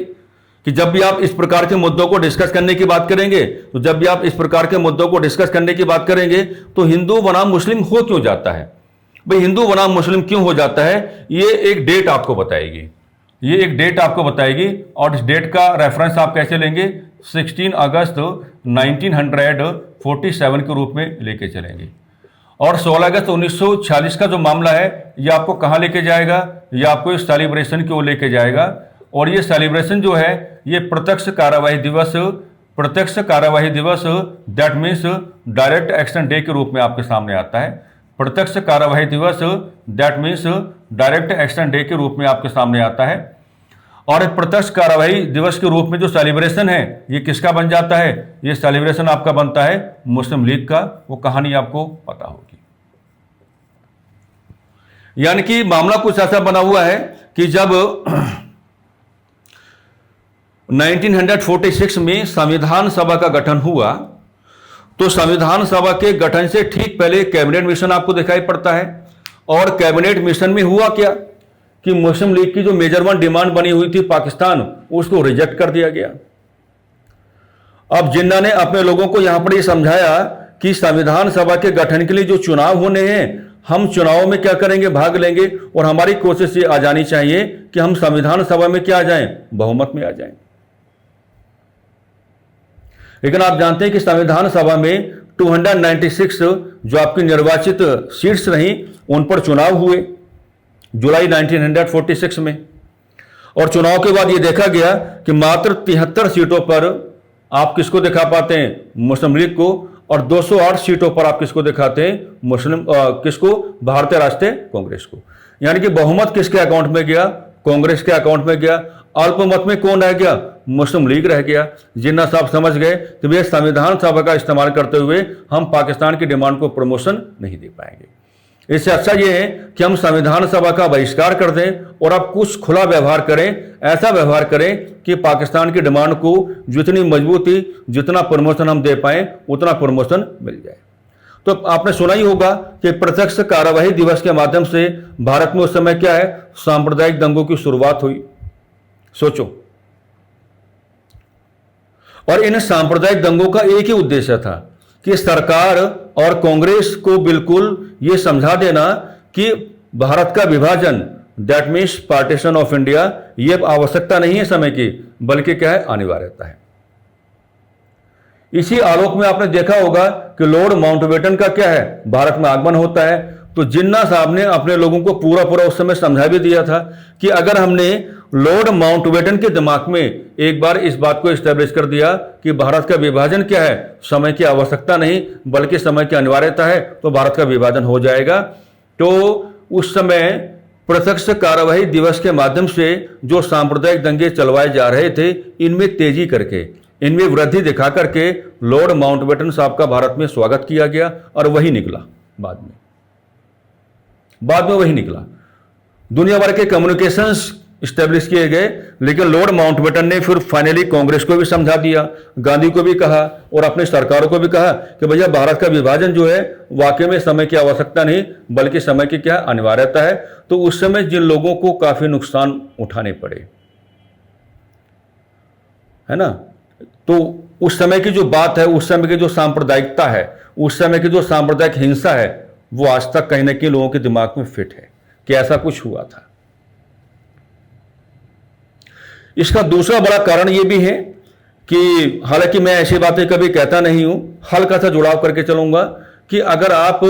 कि जब भी आप इस प्रकार के मुद्दों को डिस्कस करने की बात करेंगे, तो जब भी आप इस प्रकार के मुद्दों को डिस्कस करने की बात करेंगे तो हिंदू बनाम मुस्लिम हो क्यों जाता है। भाई हिंदू बनाम मुस्लिम क्यों हो जाता है, ये एक डेट आपको बताएगी। ये एक डेट आपको बताएगी, और इस डेट का रेफरेंस आप कैसे लेंगे, 16 अगस्त 1947 के रूप में लेके चलेंगे। और 16 अगस्त 1946 का जो मामला है ये आपको कहाँ लेके जाएगा, ये आपको इस सेलिब्रेशन की ओर लेके जाएगा। और ये सेलिब्रेशन जो है ये प्रत्यक्ष कार्यवाही दिवस that means direct action day के रूप में आपके सामने आता है। प्रत्यक्ष कार्यवाही दिवस that means direct action day के रूप में आपके सामने आता है। और प्रत्यक्ष कार्यवाही दिवस के रूप में जो सेलिब्रेशन है ये किसका बन जाता है, ये सेलिब्रेशन आपका बनता है मुस्लिम लीग का। वो कहानी आपको पता होगी। यानी कि मामला कुछ ऐसा बना हुआ है कि जब 1946 में संविधान सभा का गठन हुआ तो संविधान सभा के गठन से ठीक पहले कैबिनेट मिशन आपको दिखाई पड़ता है। और कैबिनेट मिशन में हुआ क्या कि मुस्लिम लीग की जो मेजर वन डिमांड बनी हुई थी पाकिस्तान, उसको रिजेक्ट कर दिया गया। अब जिन्ना ने अपने लोगों को यहां पर यह समझाया कि संविधान सभा के गठन के लिए जो चुनाव होने हैं हम चुनाव में क्या करेंगे, भाग लेंगे, और हमारी कोशिश ये आ जानी चाहिए कि हम संविधान सभा में क्या आ जाएं, बहुमत में आ जाएं। लेकिन आप जानते हैं कि संविधान सभा में 296 जो आपकी निर्वाचित सीट्स रहीं उन पर चुनाव हुए जुलाई 1946 में, और चुनाव के बाद ये देखा गया कि मात्र 73 सीटों पर आप किसको दिखा पाते हैं, मुस्लिम लीग को, और 208 सीटों पर आप किसको दिखाते हैं, किसको, भारतीय राष्ट्रीय कांग्रेस को। यानी कि बहुमत किसके अकाउंट में गया, कांग्रेस के अकाउंट में गया। अल्पमत में कौन रह गया, मुस्लिम लीग रह गया। जिन्ना साहब समझ गए कि वे संविधान सभा का इस्तेमाल करते हुए हम पाकिस्तान की डिमांड को प्रमोशन नहीं दे पाएंगे। इससे अच्छा ये है कि हम संविधान सभा का बहिष्कार कर दें और अब कुछ खुला व्यवहार करें, ऐसा व्यवहार करें कि पाकिस्तान की डिमांड को जितनी मजबूती, जितना प्रमोशन हम दे पाएं उतना प्रमोशन मिल जाए। तो आपने सुना ही होगा कि प्रत्यक्ष कार्यवाही दिवस के माध्यम से भारत में उस समय क्या है, सांप्रदायिक दंगों की शुरुआत हुई। सोचो, और इन सांप्रदायिक दंगों का एक ही उद्देश्य था कि सरकार और कांग्रेस को बिल्कुल यह समझा देना कि भारत का विभाजन, that means partition of India, यह आवश्यकता नहीं है समय की, बल्कि क्या है, अनिवार्यता है। इसी आलोक में आपने देखा होगा कि लॉर्ड माउंटबेटन का क्या है, भारत में आगमन होता है। तो जिन्ना साहब ने अपने लोगों को पूरा पूरा उस समय समझा भी दिया था कि अगर हमने लॉर्ड माउंटबेटन के दिमाग में एक बार इस बात को एस्टेब्लिश कर दिया कि भारत का विभाजन क्या है, समय की आवश्यकता नहीं बल्कि समय की अनिवार्यता है, तो भारत का विभाजन हो जाएगा। तो उस समय प्रत्यक्ष कार्यवाही दिवस के माध्यम से जो सांप्रदायिक दंगे चलवाए जा रहे थे, इनमें तेजी करके, इनमें वृद्धि दिखा करके लॉर्ड माउंटबेटन साहब का भारत में स्वागत किया गया, और वही निकला बाद में वही निकला। दुनिया भर के कम्युनिकेशंस स्टैब्लिश किए गए, लेकिन लॉर्ड माउंटबेटन ने फिर फाइनली कांग्रेस को भी समझा दिया, गांधी को भी कहा और अपनी सरकारों को भी कहा कि भैया भारत का विभाजन जो है वाकई में समय की आवश्यकता नहीं बल्कि समय की क्या अनिवार्यता है। तो उस समय जिन लोगों को काफी नुकसान उठाने पड़े, है ना, तो उस समय की जो बात है, उस समय की जो सांप्रदायिकता है, उस समय की जो सांप्रदायिक हिंसा है, वो आज तक कहीं ना कहीं लोगों के दिमाग में फिट है कि ऐसा कुछ हुआ था। इसका दूसरा बड़ा कारण यह भी है कि हालांकि मैं ऐसी बातें कभी कहता नहीं हूं, हल्का सा जुड़ाव करके चलूंगा कि अगर आप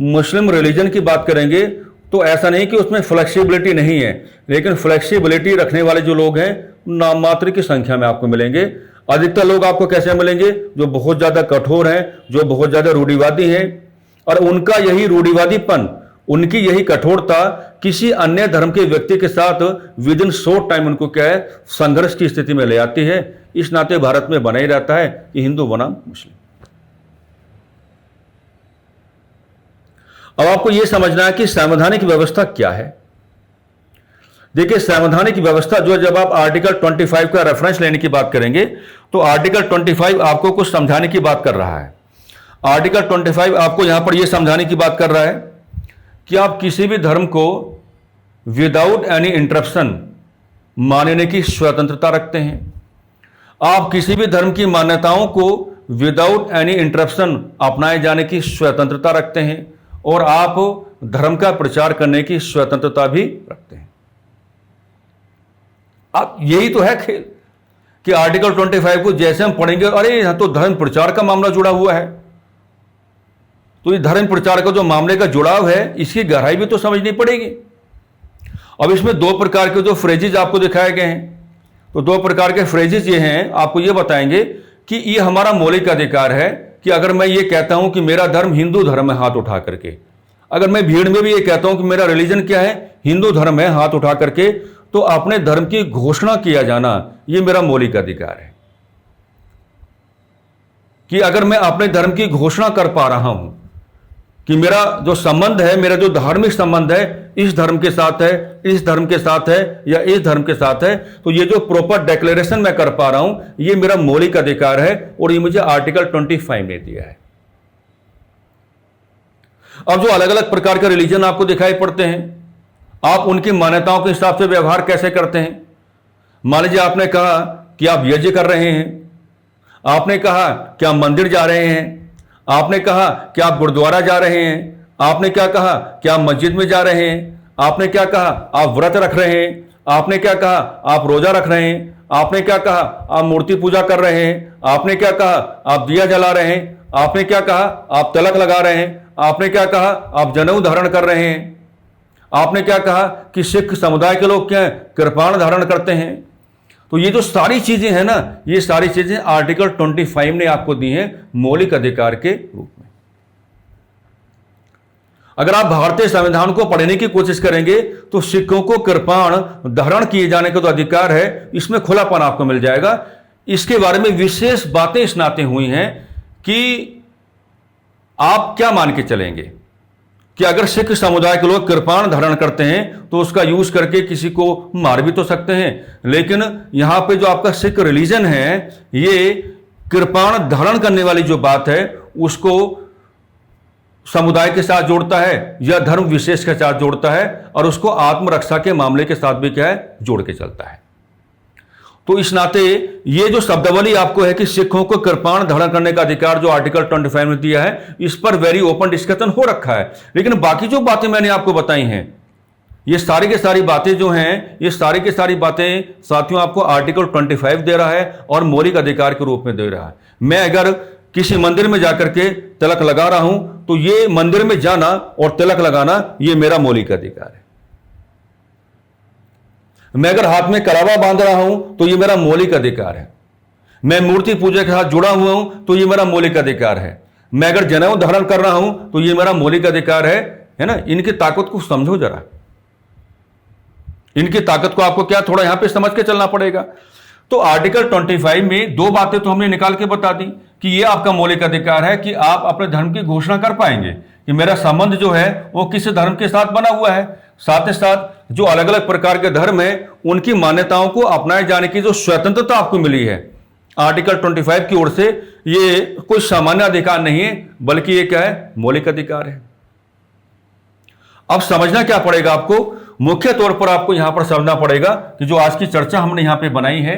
मुस्लिम रिलीजन की बात करेंगे तो ऐसा नहीं कि उसमें फ्लेक्सिबिलिटी नहीं है, लेकिन फ्लेक्सिबिलिटी रखने वाले जो लोग हैं नाम मात्र की संख्या में आपको मिलेंगे। अधिकतर लोग आपको कैसे मिलेंगे, जो बहुत ज्यादा कठोर हैं, जो बहुत ज्यादा रूढ़िवादी हैं, और उनका यही रूढ़िवादीपन, उनकी यही कठोरता किसी अन्य धर्म के व्यक्ति के साथ विद इन शॉर्ट टाइम उनको क्या है, संघर्ष की स्थिति में ले आती है। इस नाते भारत में बना ही रहता है कि हिंदू बनाम मुस्लिम। अब आपको यह समझना है कि संवैधानिक व्यवस्था क्या है। देखिए, संवैधानिक व्यवस्था जो, जब आप आर्टिकल 25 का रेफरेंस लेने की बात करेंगे तो आर्टिकल 25 आपको कुछ समझाने की बात कर रहा है। आर्टिकल 25 आपको यहां पर यह समझाने की बात कर रहा है कि आप किसी भी धर्म को विदाउट एनी इंटरप्शन मानने की स्वतंत्रता रखते हैं। आप किसी भी धर्म की मान्यताओं को विदाउट एनी इंटरप्शन अपनाए जाने की स्वतंत्रता रखते हैं, और आप धर्म का प्रचार करने की स्वतंत्रता भी रखते हैं। आप, यही तो है खेल कि आर्टिकल 25 को जैसे हम पढ़ेंगे, अरे यहां तो धर्म प्रचार का मामला जुड़ा हुआ है, तो ये धर्म प्रचार का जो मामले का जुड़ाव है, इसकी गहराई भी तो समझनी पड़ेगी। अब इसमें दो प्रकार के जो फ्रेजेज आपको दिखाए गए हैं, तो दो प्रकार के फ्रेजेज ये हैं, आपको ये बताएंगे कि ये हमारा मौलिक अधिकार है कि अगर मैं ये कहता हूं कि मेरा धर्म हिंदू धर्म है हाथ उठा करके, अगर मैं भीड़ में भी ये कहता हूं कि मेरा रिलीजन क्या है, हिंदू धर्म है हाथ उठा करके, तो अपने धर्म की घोषणा किया जाना ये मेरा मौलिक अधिकार है। कि अगर मैं अपने धर्म की घोषणा कर पा रहा हूं कि मेरा जो संबंध है, मेरा जो धार्मिक संबंध है इस धर्म के साथ है, इस धर्म के साथ है या इस धर्म के साथ है, तो ये जो प्रॉपर डिक्लेरेशन मैं कर पा रहा हूं, ये मेरा मौलिक अधिकार है और ये मुझे आर्टिकल 25 ने दिया है। अब जो अलग अलग प्रकार के रिलीजन आपको दिखाई पड़ते हैं, आप उनकी मान्यताओं के हिसाब से व्यवहार कैसे करते हैं। मान लीजिए आपने कहा कि आप यज्ञ कर रहे हैं, आपने कहा कि आप मंदिर जा रहे हैं, आपने कहा कि आप गुरुद्वारा जा रहे हैं, आपने क्या कहा कि आप मस्जिद में जा रहे हैं, आपने क्या कहा आप व्रत रख रहे हैं, आपने क्या कहा आप रोजा रख रहे हैं, आपने क्या कहा आप मूर्ति पूजा कर रहे हैं, आपने क्या कहा आप दिया जला रहे हैं, आपने क्या कहा आप तिलक लगा रहे हैं, आपने क्या कहा आप जनेऊ धारण कर रहे हैं, आपने क्या कहा कि सिख समुदाय के लोग क्या है कृपाण धारण करते हैं। तो ये जो सारी चीजें हैं ना, ये सारी चीजें आर्टिकल 25 ने आपको दी हैं मौलिक अधिकार के रूप में। अगर आप भारतीय संविधान को पढ़ने की कोशिश करेंगे तो सिखों को कृपाण धारण किए जाने का जो अधिकार है, इसमें खुलापन आपको मिल जाएगा। इसके बारे में विशेष बातें इस नाते हुई हैं कि आप क्या मान के चलेंगे कि अगर सिख समुदाय के लोग कृपाण धारण करते हैं तो उसका यूज करके किसी को मार भी तो सकते हैं, लेकिन यहां पे जो आपका सिख रिलीजन है ये कृपाण धारण करने वाली जो बात है उसको समुदाय के साथ जोड़ता है या धर्म विशेष के साथ जोड़ता है और उसको आत्मरक्षा के मामले के साथ भी क्या है जोड़ के चलता है। तो इस नाते ये जो शब्दावली आपको है कि सिखों को कृपाण धारण करने का अधिकार जो आर्टिकल 25 में दिया है, इस पर वेरी ओपन डिस्कशन हो रखा है। लेकिन बाकी जो बातें मैंने आपको बताई हैं, ये सारी की सारी बातें जो हैं, ये सारी की सारी बातें साथियों आपको आर्टिकल 25 दे रहा है और मौलिक अधिकार के रूप में दे रहा है। मैं अगर किसी मंदिर में जाकर के तिलक लगा रहा हूं तो ये मंदिर में जाना और तिलक लगाना ये मेरा मौलिक अधिकार है। मैं अगर हाथ में कलावा बांध रहा हूं तो ये मेरा मौलिक अधिकार है। मैं मूर्ति पूजा के साथ जुड़ा हुआ हूं तो ये मेरा मौलिक अधिकार है। मैं अगर जनेऊ धारण कर रहा हूं तो ये मेरा मौलिक अधिकार है ना। इनकी ताकत को समझो जरा, इनकी ताकत को आपको क्या थोड़ा यहां पे समझ के चलना पड़ेगा। तो आर्टिकल 25 में दो बातें तो हमने निकाल के बता दी कि ये आपका मौलिक अधिकार है कि आप अपने धर्म की घोषणा कर पाएंगे कि मेरा संबंध जो है वो किस धर्म के साथ बना हुआ है। साथ ही साथ जो अलग अलग प्रकार के धर्म है उनकी मान्यताओं को अपनाए जाने की जो स्वतंत्रता आपको मिली है आर्टिकल 25 की ओर से, ये कोई सामान्य अधिकार नहीं है बल्कि ये क्या है मौलिक अधिकार है। अब समझना क्या पड़ेगा आपको, मुख्य तौर पर आपको यहां पर समझना पड़ेगा कि जो आज की चर्चा हमने यहां पे बनाई है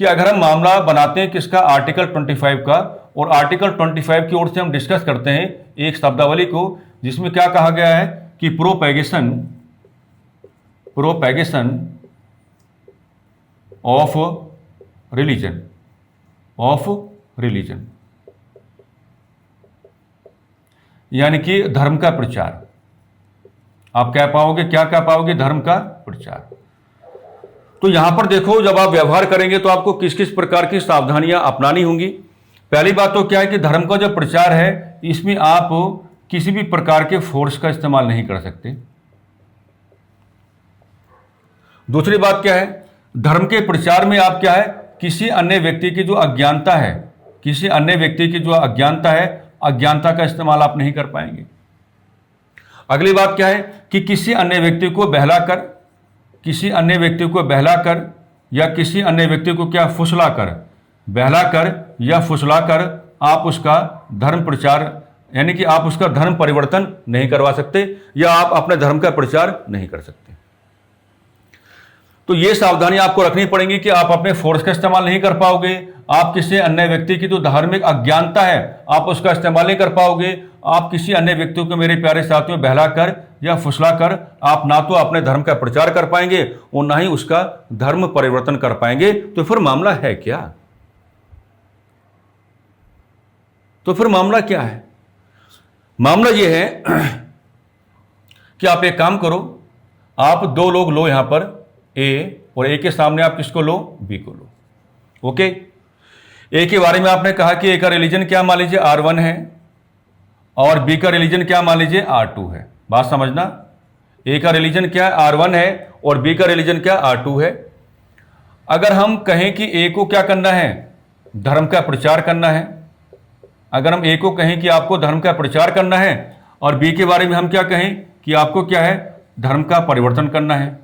कि अगर हम मामला बनाते हैं किसका आर्टिकल 25 का और आर्टिकल 25 की ओर से हम डिस्कस करते हैं एक शब्दावली को जिसमें क्या कहा गया है कि प्रोपेगेशन ऑफ रिलीजन यानी कि धर्म का प्रचार। आप क्या पाओगे, क्या क्या पाओगे, धर्म का प्रचार। तो यहां पर देखो जब आप व्यवहार करेंगे तो आपको किस किस प्रकार की सावधानियां अपनानी होंगी। पहली बात तो क्या है कि धर्म का जो प्रचार है इसमें आप किसी भी प्रकार के फोर्स का इस्तेमाल नहीं कर सकते। दूसरी बात क्या है, धर्म के प्रचार में आप क्या है किसी अन्य व्यक्ति की जो अज्ञानता है, किसी अन्य व्यक्ति की जो अज्ञानता है, अज्ञानता का इस्तेमाल आप नहीं कर पाएंगे। अगली बात क्या है कि किसी अन्य व्यक्ति को बहलाकर, किसी अन्य व्यक्ति को बहलाकर या किसी अन्य व्यक्ति को क्या फुसलाकर, बहलाकर या फुसलाकर आप उसका धर्म प्रचार यानी कि आप उसका धर्म परिवर्तन नहीं करवा सकते या आप अपने धर्म का प्रचार नहीं कर सकते। तो ये सावधानी आपको रखनी पड़ेगी कि आप अपने फोर्स का इस्तेमाल नहीं कर पाओगे, आप किसी अन्य व्यक्ति की जो धार्मिक अज्ञानता है आप उसका इस्तेमाल नहीं कर पाओगे, आप किसी अन्य व्यक्ति को मेरे प्यारे साथियों बहलाकर या फुसलाकर आप ना तो अपने धर्म का प्रचार कर पाएंगे और ना ही उसका धर्म परिवर्तन कर पाएंगे। तो फिर मामला है क्या, तो फिर मामला क्या है? मामला यह है कि आप एक काम करो, आप दो लोग लो यहां पर ए और ए के सामने आप किसको लो, बी को लो। ओके, ए के बारे में आपने कहा कि ए का रिलीजन क्या मान लीजिए R1 है और बी का रिलीजन क्या मान लीजिए R2 है। बात समझना, ए का रिलीजन क्या R1 है और बी का रिलीजन क्या R2 है। अगर हम कहें कि ए को क्या करना है, धर्म का प्रचार करना है, अगर हम ए को कहें कि आपको धर्म का प्रचार करना है और बी के बारे में हम क्या कहें कि आपको क्या है धर्म का परिवर्तन करना है,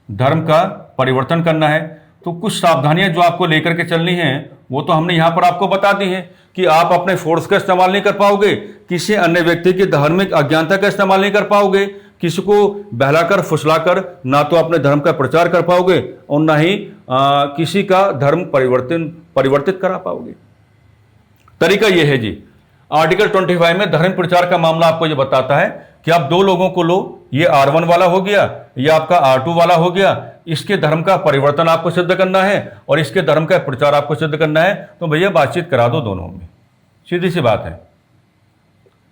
धर्म का परिवर्तन करना है, तो कुछ सावधानियां जो आपको लेकर के चलनी है वो तो हमने यहां पर आपको बता दी है कि आप अपने फोर्स का इस्तेमाल नहीं कर पाओगे, किसी अन्य व्यक्ति की धार्मिक अज्ञानता का इस्तेमाल नहीं कर पाओगे, किसी को बहलाकर फुसलाकर ना तो अपने धर्म का प्रचार कर पाओगे और ना ही किसी का धर्म परिवर्तित करा पाओगे। तरीका यह है जी, आर्टिकल 25 में धर्म प्रचार का मामला आपको ये बताता है कि आप दो लोगों को लो, ये R1 वाला हो गया, ये आपका R2 वाला हो गया, इसके धर्म का परिवर्तन आपको सिद्ध करना है और इसके धर्म का प्रचार आपको सिद्ध करना है, तो भैया बातचीत करा दो दोनों में, सीधी सी बात है।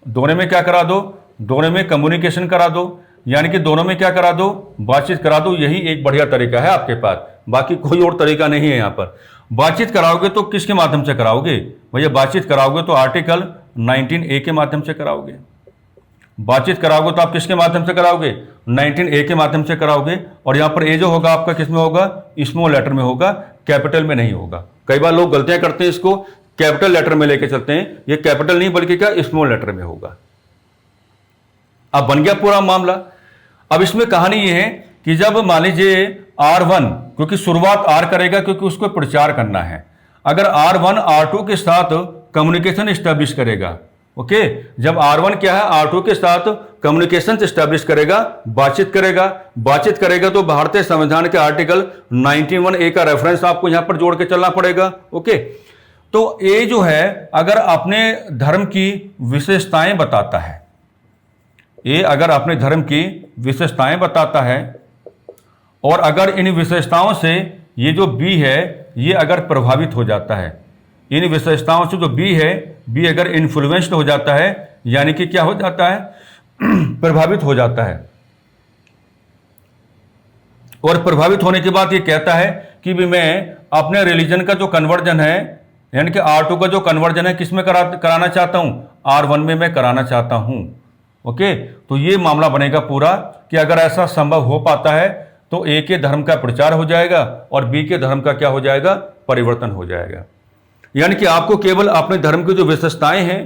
दोनों में क्या करा दो? दोनों में कम्युनिकेशन करा दो, यानी कि दोनों में क्या करा दो? बातचीत करा दो। यही एक बढ़िया तरीका है आपके पास, बाकी कोई और तरीका नहीं है। यहाँ पर बातचीत कराओगे तो किसके माध्यम से कराओगे भैया? बातचीत कराओगे तो आर्टिकल 19A के माध्यम से कराओगे। बातचीत कराओगे तो आप किसके माध्यम से कराओगे? 19A के माध्यम से कराओगे। और यहाँ पर ए जो होगा आपका किस में होगा? स्मॉल लेटर में होगा, कैपिटल में नहीं होगा। कई बार लोग गलतियां करते हैं, इसको कैपिटल लेटर में लेके चलते हैं। ये कैपिटल नहीं बल्कि क्या स्मॉल लेटर में होगा। अब बन गया पूरा मामला। अब इसमें कहानी ये है कि जब मान लीजिए R1, क्योंकि शुरुआत R करेगा क्योंकि उसको प्रचार करना है, अगर R1 R2 के साथ कम्युनिकेशन स्टैब्लिश करेगा, ओके, जब R1 क्या है R2 के साथ कम्युनिकेशन स्टैब्लिश करेगा, बातचीत करेगा तो भारतीय संविधान के आर्टिकल 91A का रेफरेंस आपको यहां पर जोड़ के चलना पड़ेगा। ओके, तो ए जो है अगर अपने धर्म की विशेषताएं बताता है, ये अगर अपने धर्म की विशेषताएं बताता है और अगर इन विशेषताओं से ये जो बी है ये अगर प्रभावित हो जाता है, इन विशेषताओं से जो बी है, बी अगर इन्फ्लुएंस्ड हो जाता है, यानी कि क्या हो जाता है? प्रभावित हो जाता है। और प्रभावित होने के बाद ये कहता है कि भी मैं अपने रिलीजन का जो कन्वर्जन है, यानी कि R2 का जो कन्वर्जन है किस में कराना चाहता हूं? R1 में मैं कराना चाहता हूं। ओके, तो ये मामला बनेगा पूरा कि अगर ऐसा संभव हो पाता है तो ए के धर्म का प्रचार हो जाएगा और बी के धर्म का क्या हो जाएगा? परिवर्तन हो जाएगा। यानी कि आपको केवल अपने धर्म की जो विशेषताएं हैं,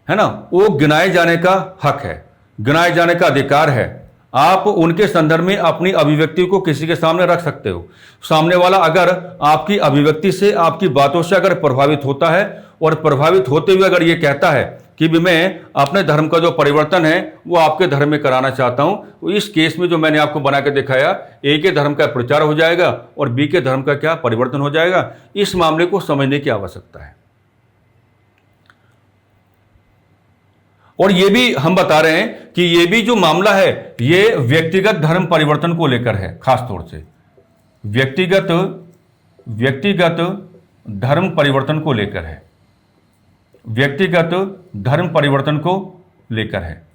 है ना, वो गिनाए जाने का हक है, गिनाए जाने का अधिकार है। आप उनके संदर्भ में अपनी अभिव्यक्ति को किसी के सामने रख सकते हो। सामने वाला अगर आपकी अभिव्यक्ति से, आपकी बातों से अगर प्रभावित होता है और प्रभावित होते हुए अगर ये कहता है कि भी मैं अपने धर्म का जो परिवर्तन है वो आपके धर्म में कराना चाहता हूं, तो इस केस में जो मैंने आपको बना के दिखाया, ए के धर्म का प्रचार हो जाएगा और बी के धर्म का क्या? परिवर्तन हो जाएगा। इस मामले को समझने की आवश्यकता है। और ये भी हम बता रहे हैं कि ये भी जो मामला है ये व्यक्तिगत धर्म परिवर्तन को लेकर है, खासतौर से व्यक्तिगत धर्म परिवर्तन को लेकर है, व्यक्तिगत धर्म परिवर्तन को लेकर है।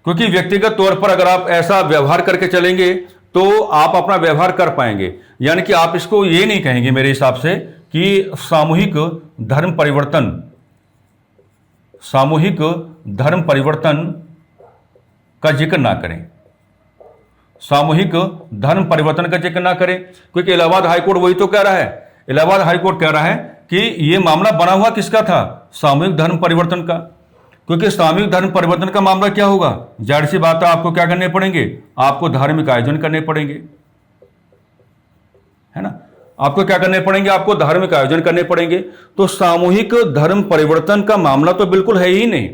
क्योंकि व्यक्तिगत तौर पर अगर आप ऐसा व्यवहार करके चलेंगे तो आप अपना व्यवहार कर पाएंगे, यानी कि आप इसको ये नहीं कहेंगे मेरे हिसाब से कि सामूहिक धर्म परिवर्तन का जिक्र ना करें, सामूहिक धर्म परिवर्तन का जिक्र ना करें। क्योंकि इलाहाबाद हाईकोर्ट वही तो कह रहा है, इलाहाबाद हाईकोर्ट कह रहा है कि ये मामला बना हुआ किसका था? सामूहिक धर्म परिवर्तन का। क्योंकि सामूहिक धर्म परिवर्तन का मामला क्या होगा? जाहिर सी बात है आपको क्या करने पड़ेंगे? आपको धार्मिक आयोजन करने पड़ेंगे, है ना, आपको क्या करने पड़ेंगे? आपको धार्मिक आयोजन करने पड़ेंगे। तो सामूहिक धर्म परिवर्तन का मामला तो बिल्कुल है ही नहीं,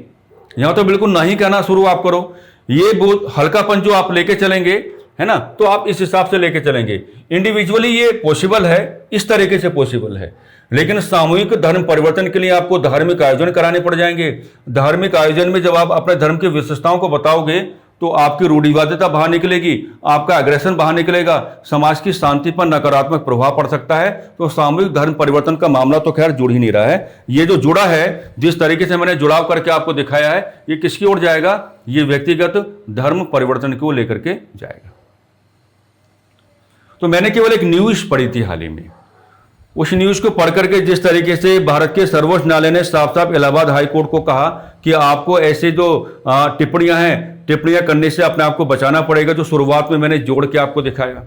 यहां तो बिल्कुल नहीं कहना शुरू आप करो। ये बहुत हल्कापन जो आप लेके चलेंगे, है ना, तो आप इस हिसाब से लेके चलेंगे। इंडिविजुअली ये पॉसिबल है, इस तरीके से पॉसिबल है, लेकिन सामूहिक धर्म परिवर्तन के लिए आपको धार्मिक आयोजन कराने पड़ जाएंगे। धार्मिक आयोजन में जब आप अपने धर्म की विशेषताओं को बताओगे तो आपकी रूढ़िवादिता बाहर निकलेगी, आपका एग्रेशन बाहर निकलेगा, समाज की शांति पर नकारात्मक प्रभाव पड़ सकता है। तो सामूहिक धर्म परिवर्तन का मामला तो खैर जुड़ ही नहीं रहा है। ये जो जुड़ा है, जिस तरीके से मैंने जुड़ाव करके आपको दिखाया है, ये किसकी ओर जाएगा? ये व्यक्तिगत धर्म परिवर्तन को लेकर के जाएगा। तो मैंने केवल एक न्यूज पढ़ी थी हाल ही में, उस न्यूज को पढ़ करके जिस तरीके से भारत के सर्वोच्च न्यायालय ने साफ साफ इलाहाबाद हाईकोर्ट को कहा कि आपको ऐसे जो टिप्पणियां करने से अपने आप को बचाना पड़ेगा, जो शुरुआत में मैंने जोड़ के आपको दिखाया,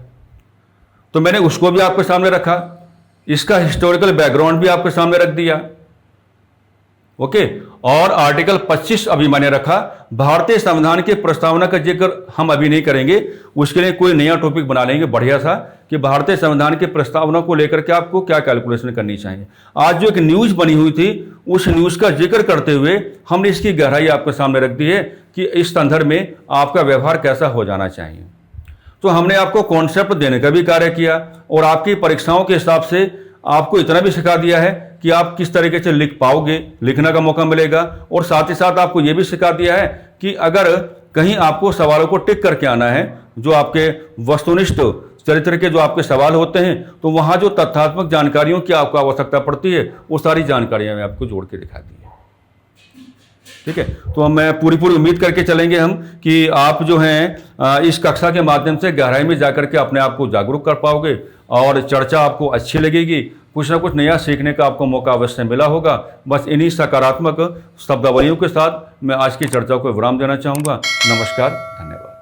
तो मैंने उसको भी आपके सामने रखा, इसका हिस्टोरिकल बैकग्राउंड भी आपके सामने रख दिया। ओके, और आर्टिकल 25 अभी मैंने रखा। भारतीय संविधान के प्रस्तावना का जिक्र हम अभी नहीं करेंगे, उसके लिए कोई नया टॉपिक बना लेंगे बढ़िया सा कि भारतीय संविधान की प्रस्तावना को लेकर के आपको क्या कैलकुलेशन करनी चाहिए। आज जो एक न्यूज बनी हुई थी उस न्यूज का जिक्र करते हुए हमने इसकी गहराई आपके सामने रख दी है कि इस संदर्भ में आपका व्यवहार कैसा हो जाना चाहिए। तो हमने आपको कॉन्सेप्ट देने का भी कार्य किया और आपकी परीक्षाओं के हिसाब से आपको इतना भी सिखा दिया है कि आप किस तरीके से लिख पाओगे, लिखने का मौका मिलेगा। और साथ ही साथ आपको ये भी सिखा दिया है कि अगर कहीं आपको सवालों को टिक करके आना है, जो आपके वस्तुनिष्ठ चरित्र के जो आपके सवाल होते हैं, तो वहाँ जो तथ्यात्मक जानकारियों की आपको आवश्यकता पड़ती है, वो सारी जानकारियाँ मैं आपको जोड़ के दिखा दी है। ठीक है, तो मैं पूरी उम्मीद करके चलेंगे हम कि आप जो हैं इस कक्षा के माध्यम से गहराई में जाकर के अपने आप को जागरूक कर पाओगे और चर्चा आपको अच्छी लगेगी, कुछ ना कुछ नया सीखने का आपको मौका अवश्य मिला होगा। बस इन्हीं सकारात्मक शब्दावलियों के साथ मैं आज की चर्चा को विराम देना चाहूँगा। नमस्कार, धन्यवाद।